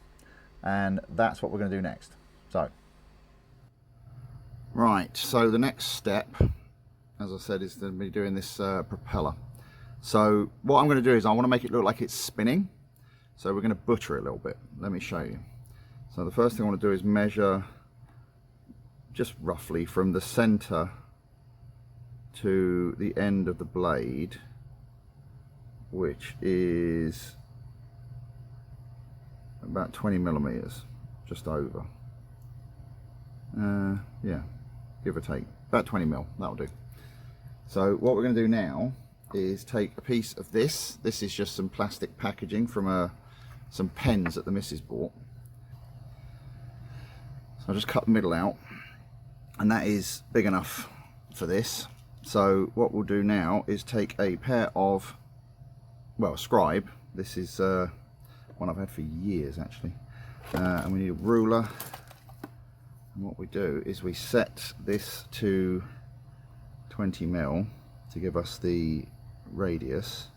And that's what we're going to do next. So, right, so the next step, as I said, is to be doing this propeller. So what I'm going to do is I want to make it look like it's spinning. So we're going to butcher it a little bit. Let me show you. So the first thing I want to do is measure just roughly from the center to the end of the blade, which is about 20 millimeters, just over. Yeah, give or take, about 20 mil, that'll do. So what we're going to do now is take a piece of this. This is just some plastic packaging from some pens that the missus bought. So I'll just cut the middle out, and that is big enough for this. So what we'll do now is take a pair of, well, a scribe. This is one I've had for years actually, and we need a ruler. And what we do is we set this to 20 mil to give us the radius.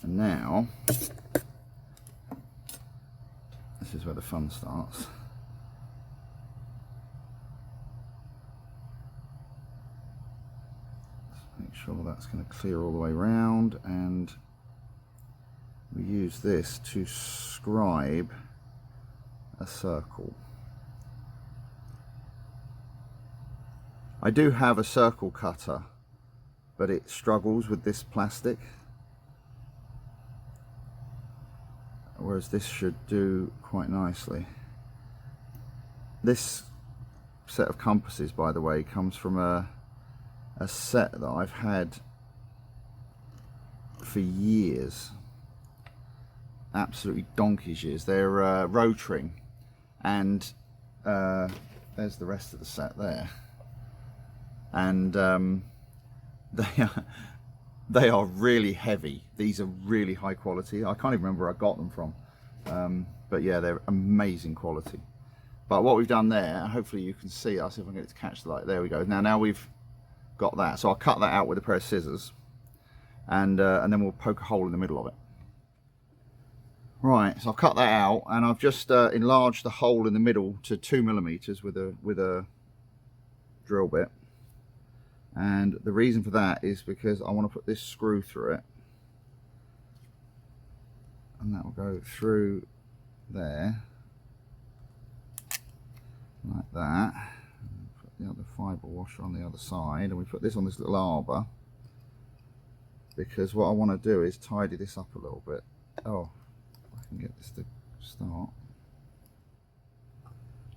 And now this is where the fun starts. Let's make sure that's going to clear all the way around, and we use this to scribe a circle. I do have a circle cutter, but it struggles with this plastic, whereas this should do quite nicely. This set of compasses, by the way, comes from a set that I've had for years, absolutely donkey's years. They're Rotring, and there's the rest of the set there, and they are really heavy. These are really high quality. I can't even remember where I got them from, but yeah, they're amazing quality. But what we've done there, hopefully you can see, I'll see if I can get it to catch the light. There we go. Now we've got that, so I'll cut that out with a pair of scissors, and then we'll poke a hole in the middle of it. Right, so I've cut that out, and I've just enlarged the hole in the middle to 2 millimeters with a drill bit. And the reason for that is because I want to put this screw through it, and that will go through there like that. Put the other fibre washer on the other side, and we put this on this little arbor, because what I want to do is tidy this up a little bit. Oh, I can get this to start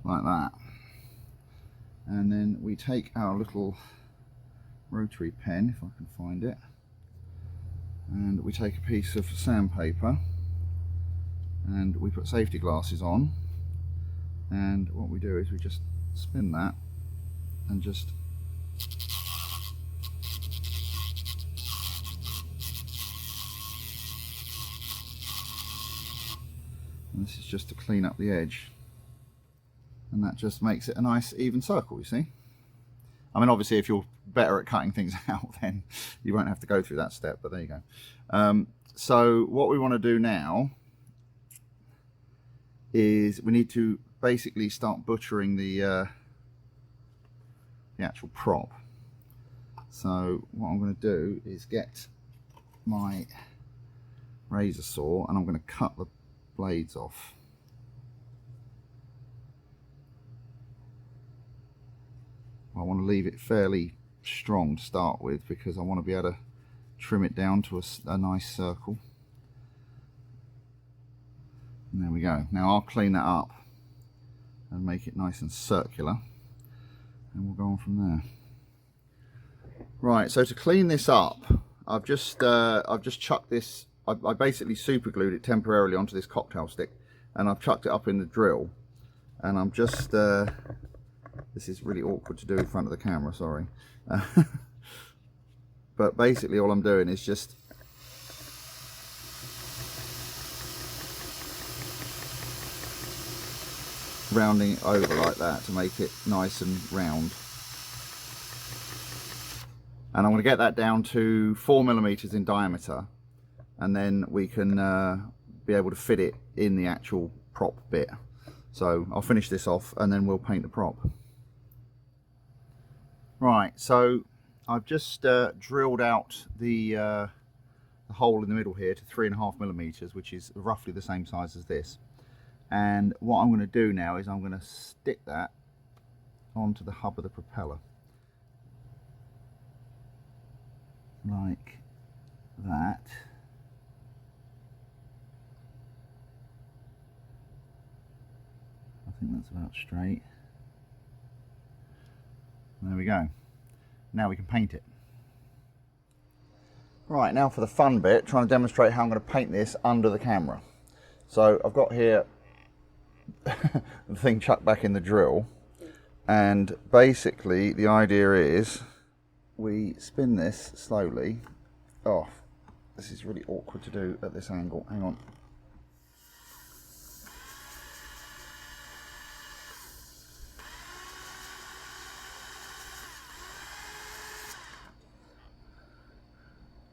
like that, and then we take our little rotary pen, if I can find it, and we take a piece of sandpaper, and we put safety glasses on, and what we do is we just spin that and just and this is just to clean up the edge, and that just makes it a nice even circle, you see. I mean, obviously if you're better at cutting things out, then you won't have to go through that step, but there you go. So what we want to do now is we need to basically start butchering the actual prop. So what I'm going to do is get my razor saw, and I'm going to cut the blades off. I want to leave it fairly strong to start with, because I want to be able to trim it down to a nice circle. And there we go. Now I'll clean that up and make it nice and circular, and we'll go on from there. Right, so to clean this up, I've just chucked this. I basically super glued it temporarily onto this cocktail stick, and I've chucked it up in the drill, and I'm just this is really awkward to do in front of the camera, sorry. but basically all I'm doing is just rounding it over like that to make it nice and round. And I'm going to get that down to 4mm in diameter, and then we can be able to fit it in the actual prop bit. So I'll finish this off and then we'll paint the prop. Right, so I've just drilled out the hole in the middle here to 3.5mm, which is roughly the same size as this. And what I'm going to do now is I'm going to stick that onto the hub of the propeller, like that. I think that's about straight. There we go. Now we can paint it. Right, now for the fun bit, trying to demonstrate how I'm going to paint this under the camera. So I've got here the thing chucked back in the drill, and basically the idea is we spin this slowly. Oh, this is really awkward to do at this angle. Hang on.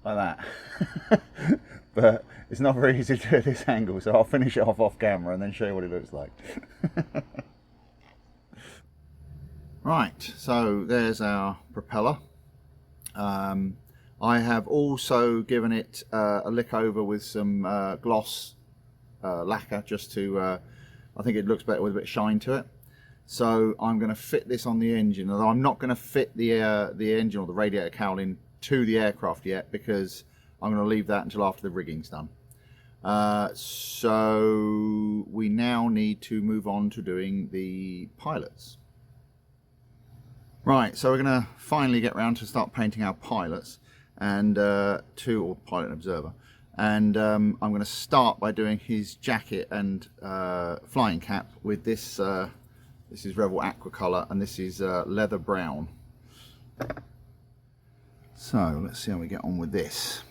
Like that. But it's not very easy to do at this angle, so I'll finish it off camera and then show you what it looks like. Right, so there's our propeller. I have also given it a lick over with some gloss lacquer, just to, I think it looks better with a bit of shine to it. So I'm going to fit this on the engine, although I'm not going to fit the engine or the radiator cowling to the aircraft yet, because I'm going to leave that until after the rigging's done. So we now need to move on to doing the pilots. Right, so we're going to finally get around to start painting our pilots, and or pilot and observer. And I'm going to start by doing his jacket and flying cap with this. This is Revel Aqua Colour, and this is leather brown. So let's see how we get on with this.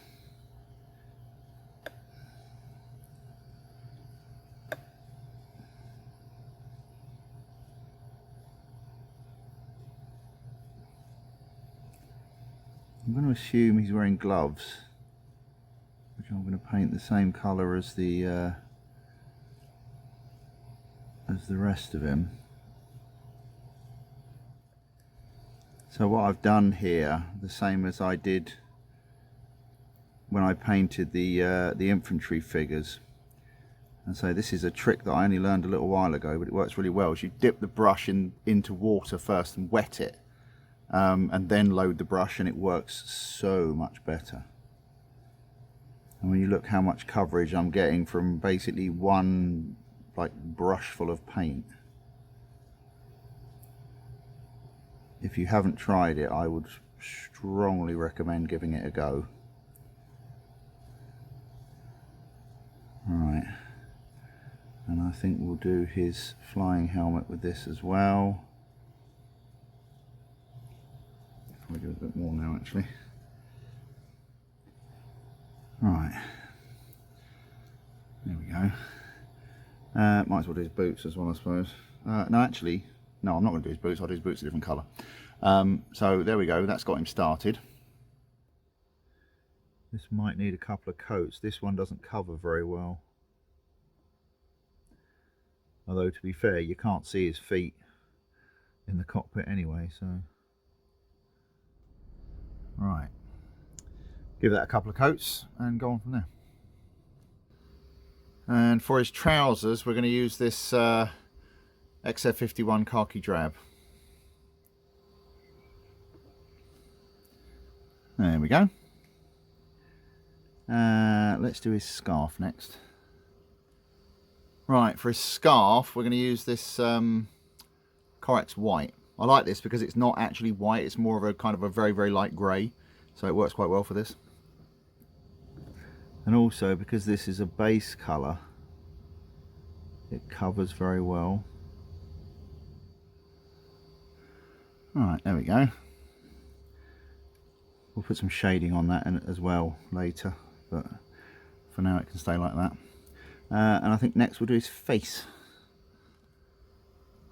I'm going to assume he's wearing gloves, which I'm going to paint the same colour as the rest of him. So what I've done here, the same as I did when I painted the infantry figures. And so this is a trick that I only learned a little while ago, but it works really well. Is you dip the brush into water first and wet it, and then load the brush, and it works so much better. And when you look how much coverage I'm getting from basically one brush full of paint. If you haven't tried it, I would strongly recommend giving it a go. Right, and I think we'll do his flying helmet with this as well. I'll give it a bit more now, actually. Right, there we go. Might as well do his boots as well, I suppose. No, actually, no, I'm not going to do his boots. I'll do his boots a different colour. So there we go. That's got him started. This might need a couple of coats. This one doesn't cover very well. Although, to be fair, you can't see his feet in the cockpit anyway, so... Right. Give that a couple of coats and go on from there. And for his trousers, we're going to use this XF51 khaki drab. There we go. Let's do his scarf next. Right, for his scarf, we're going to use this Corex white. I like this because it's not actually white, it's more of a kind of a very, very light grey, so it works quite well for this. And also, because this is a base colour, it covers very well. Alright, there we go. We'll put some shading on that as well later, but for now it can stay like that. And I think next we'll do his face.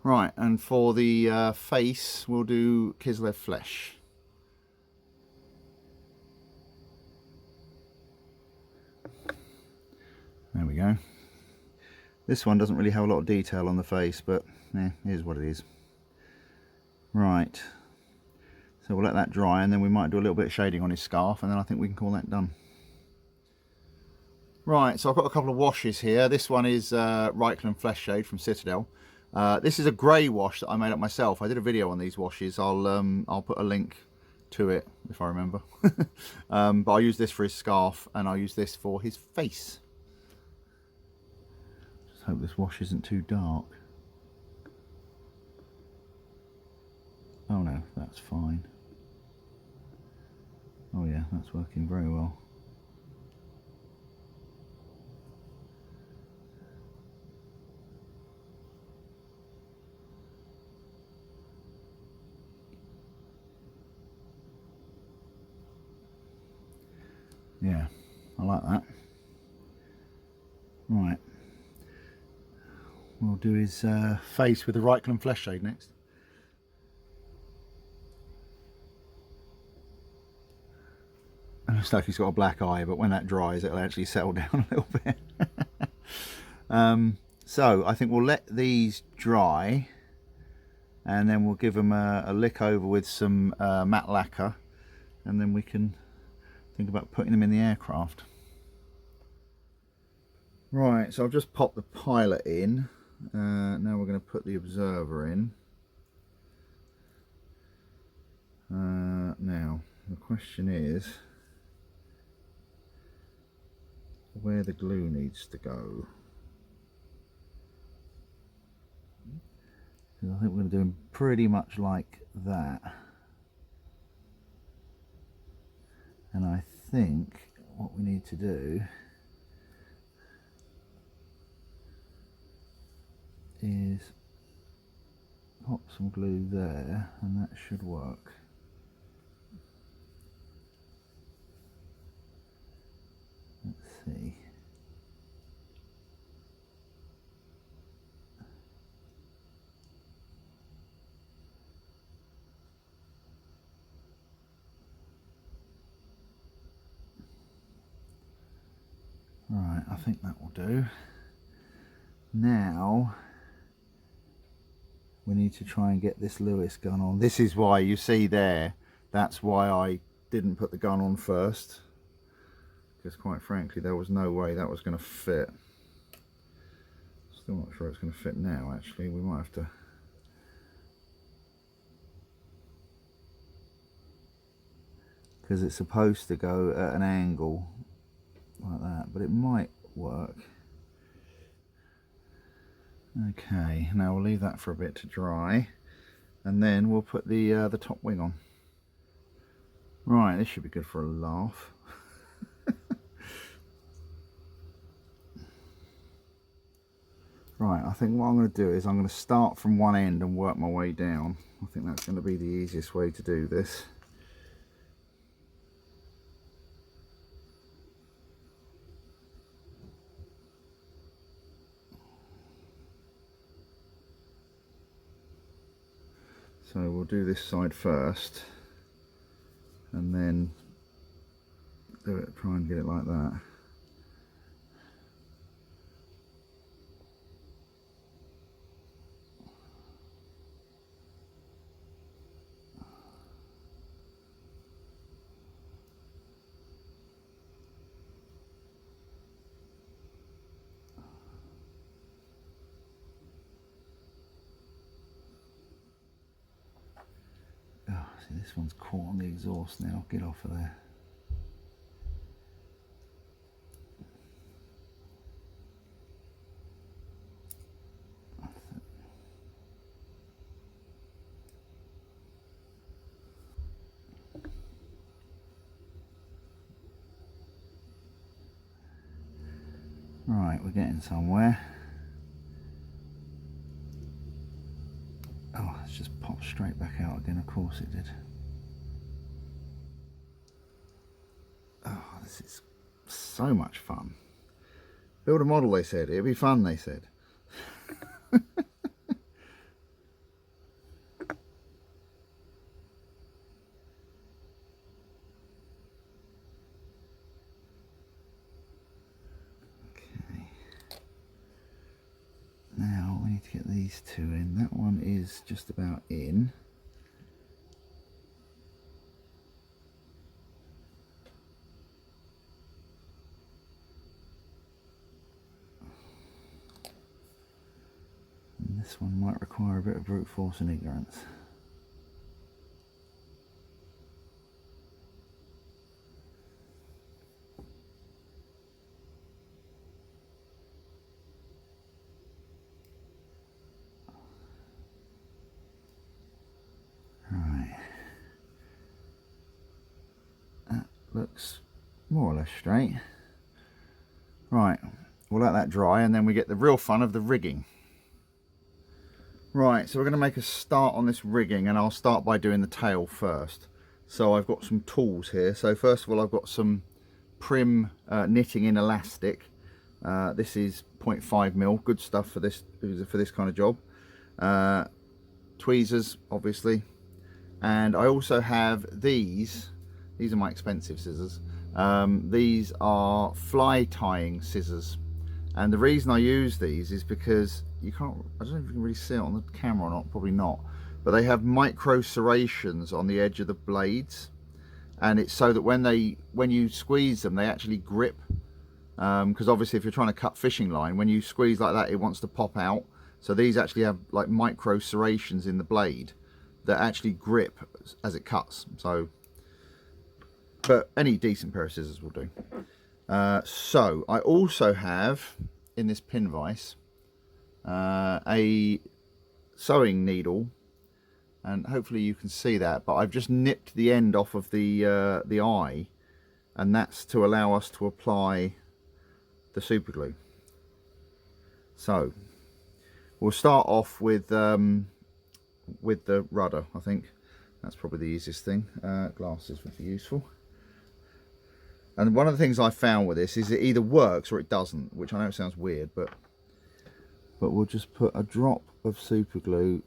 Right, and for the face we'll do Kislev flesh. There we go. This one doesn't really have a lot of detail on the face, but here's what it is. Right, so we'll let that dry, and then we might do a little bit of shading on his scarf, and then I think we can call that done. Right, so I've got a couple of washes here. This one is Reichland Flesh Shade from Citadel. This is a grey wash that I made up myself. I did a video on these washes. I'll put a link to it if I remember. But I'll use this for his scarf, and I'll use this for his face. Just hope this wash isn't too dark. Oh no, that's fine. Oh yeah, that's working very well. Yeah, I like that. Right, we'll do his face with the Reichland Flesh Shade next. It looks like he's got a black eye, but when that dries it'll actually settle down a little bit. So I think we'll let these dry, and then we'll give them a lick over with some matte lacquer, and then we can think about putting them in the aircraft. Right, so I've just popped the pilot in. Now we're going to put the observer in. Now the question is where the glue needs to go. I think we're going to do them pretty much like that. And I think what we need to do is pop some glue there, and that should work. Let's see. Right, I think that will do. Now we need to try and get this Lewis gun on. This is why you see there, that's why I didn't put the gun on first, because quite frankly there was no way that was going to fit. Still not sure it's going to fit now. Actually, we might have to because it's supposed to go at an angle like that, but it might work. Okay, now we'll leave that for a bit to dry, and then we'll put the top wing on. Right, this should be good for a laugh. Right, I think what I'm going to do is I'm going to start from one end and work my way down. I think that's going to be the easiest way to do this. So we'll do this side first, and then try and get it like that. See, this one's caught on the exhaust now. Get off of there. Right, we're getting somewhere. Oh, it's just popped straight back out again. Of course it did. This is so much fun. Build a model, they said. It'd be fun, they said. Now we need to get these two in. That one is just about in. And this one might require a bit of brute force and ignorance. Looks more or less straight. Right, we'll let that dry and then we get the real fun of the rigging. Right, so we're going to make a start on this rigging, and I'll start by doing the tail first. So I've got some tools here. So first of all, I've got some Prim knitting in elastic. This is 0.5mm, good stuff for this kind of job. Tweezers, obviously, and I also have these. These are my expensive scissors. These are fly tying scissors, and the reason I use these is because you can't, I don't know if you can really see it on the camera or not, probably not, but they have micro serrations on the edge of the blades, and it's so that when you squeeze them, they actually grip, because obviously if you're trying to cut fishing line, when you squeeze like that, it wants to pop out. So these actually have like micro serrations in the blade that actually grip as it cuts. So, but any decent pair of scissors will do. So I also have in this pin vise a sewing needle, and hopefully you can see that, but I've just nipped the end off of the eye, and that's to allow us to apply the super glue. So we'll start off with the rudder. I think that's probably the easiest thing. Glasses would be useful. And one of the things I found with this is it either works or it doesn't, which I know sounds weird, but we'll just put a drop of super glue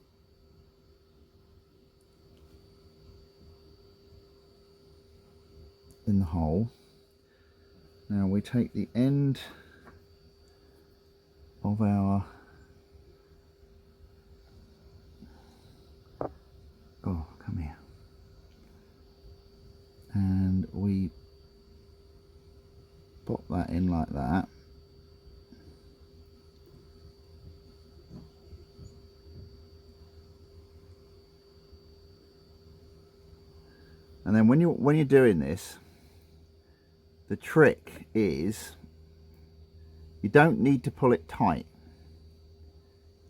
in the hole. Now we take the end of our come here, and we pop that in like that. And then when you're doing this, the trick is you don't need to pull it tight.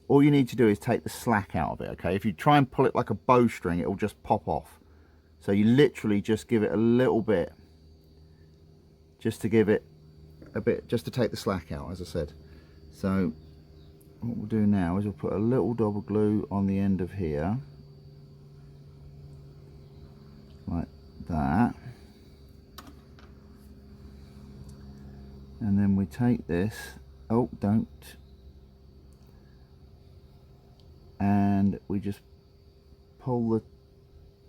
All you need to do is take the slack out of it, okay? If you try and pull it like a bowstring, it will just pop off. So you literally just give it a little bit, just to give it a bit, just to take the slack out, as I said. So what we'll do now is we'll put a little double glue on the end of here, like that. And then we take this, oh, don't, and we just pull the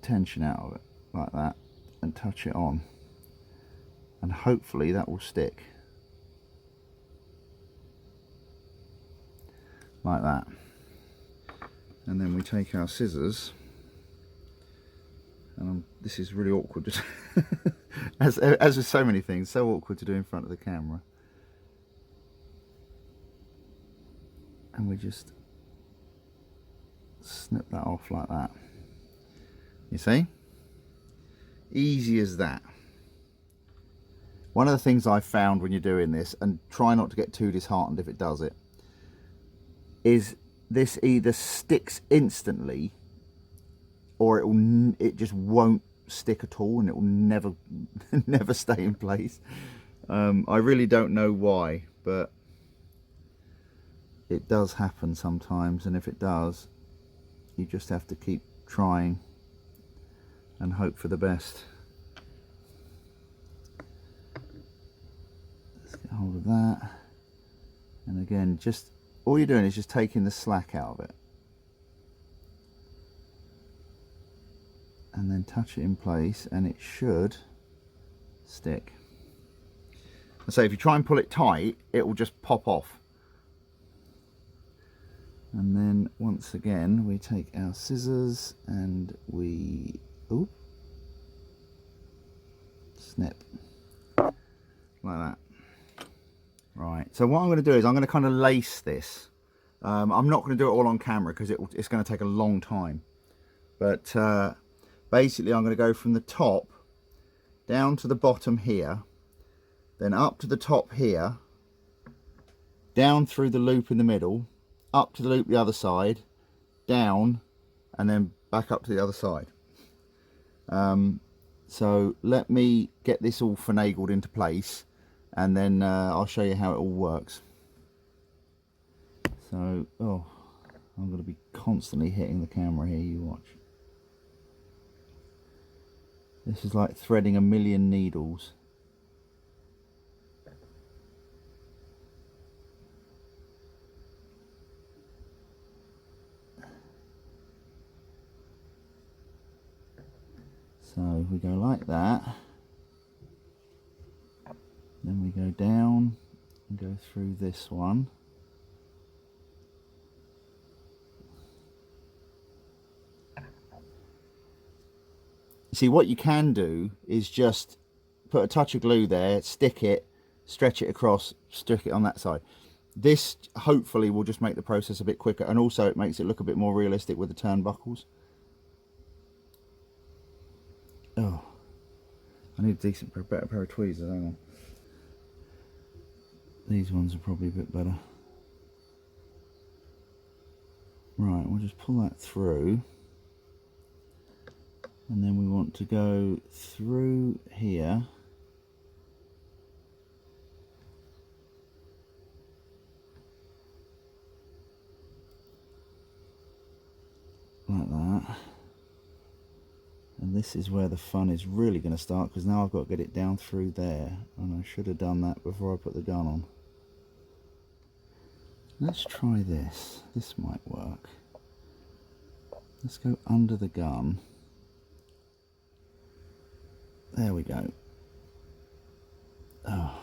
tension out of it like that and touch it on, and hopefully that will stick like that. And then we take our scissors, and this is really awkward as with so many things, so awkward to do in front of the camera, and we just snip that off like that. You see, easy as that. One of the things I found when you're doing this, and try not to get too disheartened if it does it, is this either sticks instantly or it just won't stick at all, and it will never never stay in place. I really don't know why, but it does happen sometimes, and if it does, you just have to keep trying and hope for the best. Let's get hold of that. And again, just all you're doing is just taking the slack out of it. And then touch it in place and it should stick. So if you try and pull it tight, it will just pop off. And then once again, we take our scissors and we snip like that. Right, so what I'm going to do is I'm going to kind of lace this. I'm not going to do it all on camera because it's going to take a long time. But basically I'm going to go from the top down to the bottom here, then up to the top here, down through the loop in the middle, up to the loop the other side, down, and then back up to the other side. So let me get this all finagled into place, and then I'll show you how it all works. So, I'm going to be constantly hitting the camera here, you watch. This is like threading a million needles. So we go like that, then we go down and go through this one. See, what you can do is just put a touch of glue there, stick it, stretch it across, stick it on that side. This hopefully will just make the process a bit quicker, and also it makes it look a bit more realistic with the turnbuckles. Oh, I need a better pair of tweezers, hang on. These ones are probably a bit better. Right, we'll just pull that through. And then we want to go through here. Like that. And this is where the fun is really going to start, because now I've got to get it down through there, and I should have done that before I put the gun on. Let's try this. This might work. Let's go under the gun. There we go. Oh.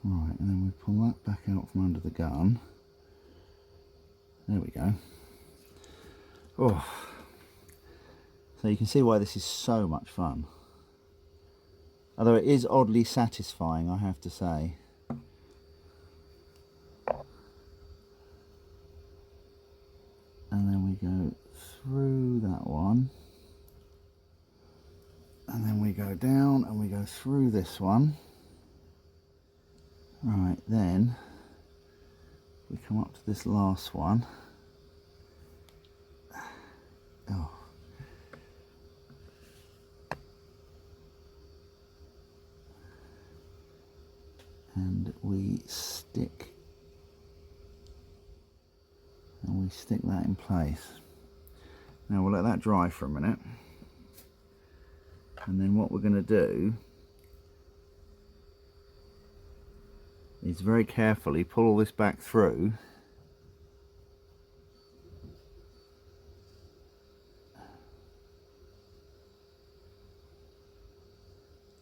Right, and then we pull that back out from under the gun. There we go. Oh. So you can see why this is so much fun. Although it is oddly satisfying, I have to say. And then we go through that one. And then we go down and we go through this one. Right, then we come up to this last one. Oh. And we stick that in place. Now we'll let that dry for a minute, and then what we're going to do is very carefully pull all this back through.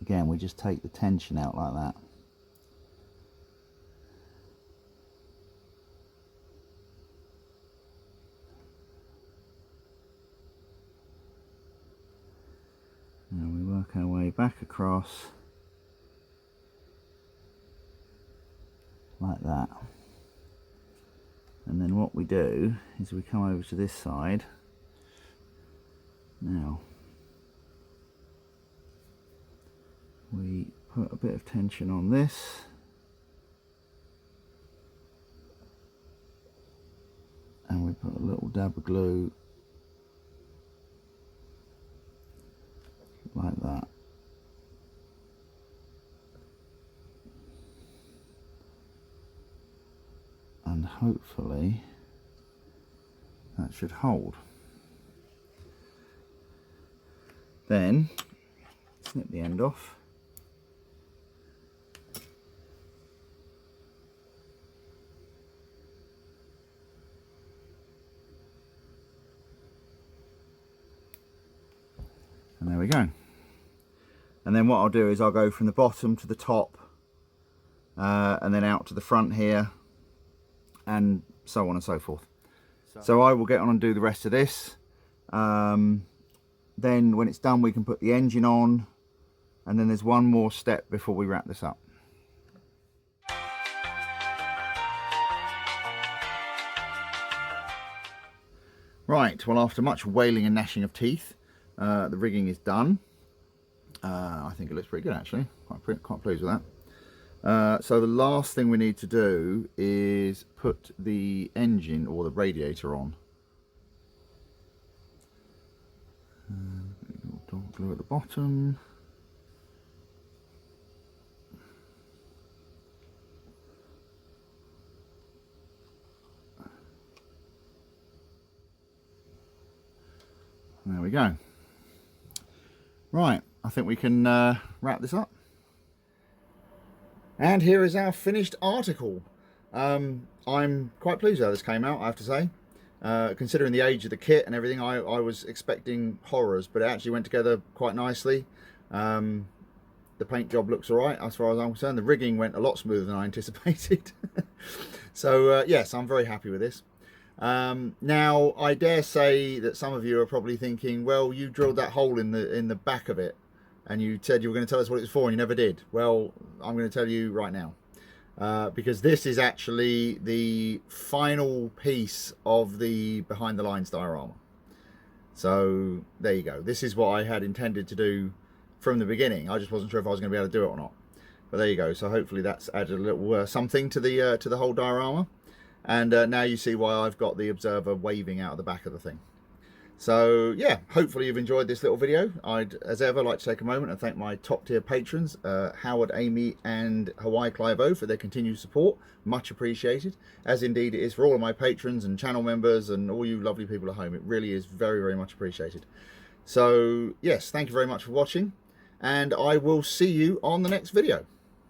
Again, we just take the tension out like that. Now we work our way back across like that. And then what we do is we come over to this side. Now we put a bit of tension on this, and we put a little dab of glue like that. And hopefully That should hold. Then snip the end off. And there we go. And then what I'll do is I'll go from the bottom to the top and then out to the front here and so on and so forth. So I will get on and do the rest of this. Then when it's done we can put the engine on, and then there's one more step before we wrap this up. Right, well, after much wailing and gnashing of teeth, the rigging is done. I think it looks pretty good actually, quite pleased with that. So the last thing we need to do is put the engine or the radiator on. Glue at the bottom. There we go. Right, I think we can wrap this up. And here is our finished article. I'm quite pleased with how this came out, I have to say. Considering the age of the kit and everything, I was expecting horrors, but it actually went together quite nicely. The paint job looks alright as far as I'm concerned. The rigging went a lot smoother than I anticipated. So yes, I'm very happy with this. Now I dare say that some of you are probably thinking, well, you drilled that hole in the back of it and you said you were going to tell us what it was for and you never did. Well, I'm going to tell you right now, because this is actually the final piece of the behind the lines diorama. So there you go. This is what I had intended to do from the beginning. I just wasn't sure if I was going to be able to do it or not, but there you go. So hopefully that's added a little something to the whole diorama. And now you see why I've got the observer waving out of the back of the thing. So yeah, hopefully you've enjoyed this little video. I'd, as ever, like to take a moment and thank my top tier patrons, Howard, Amy and Hawaii Clive-O, for their continued support. Much appreciated, as indeed it is for all of my patrons and channel members and all you lovely people at home. It really is very, very much appreciated. So yes, thank you very much for watching, and I will see you on the next video.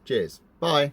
Cheers. Bye.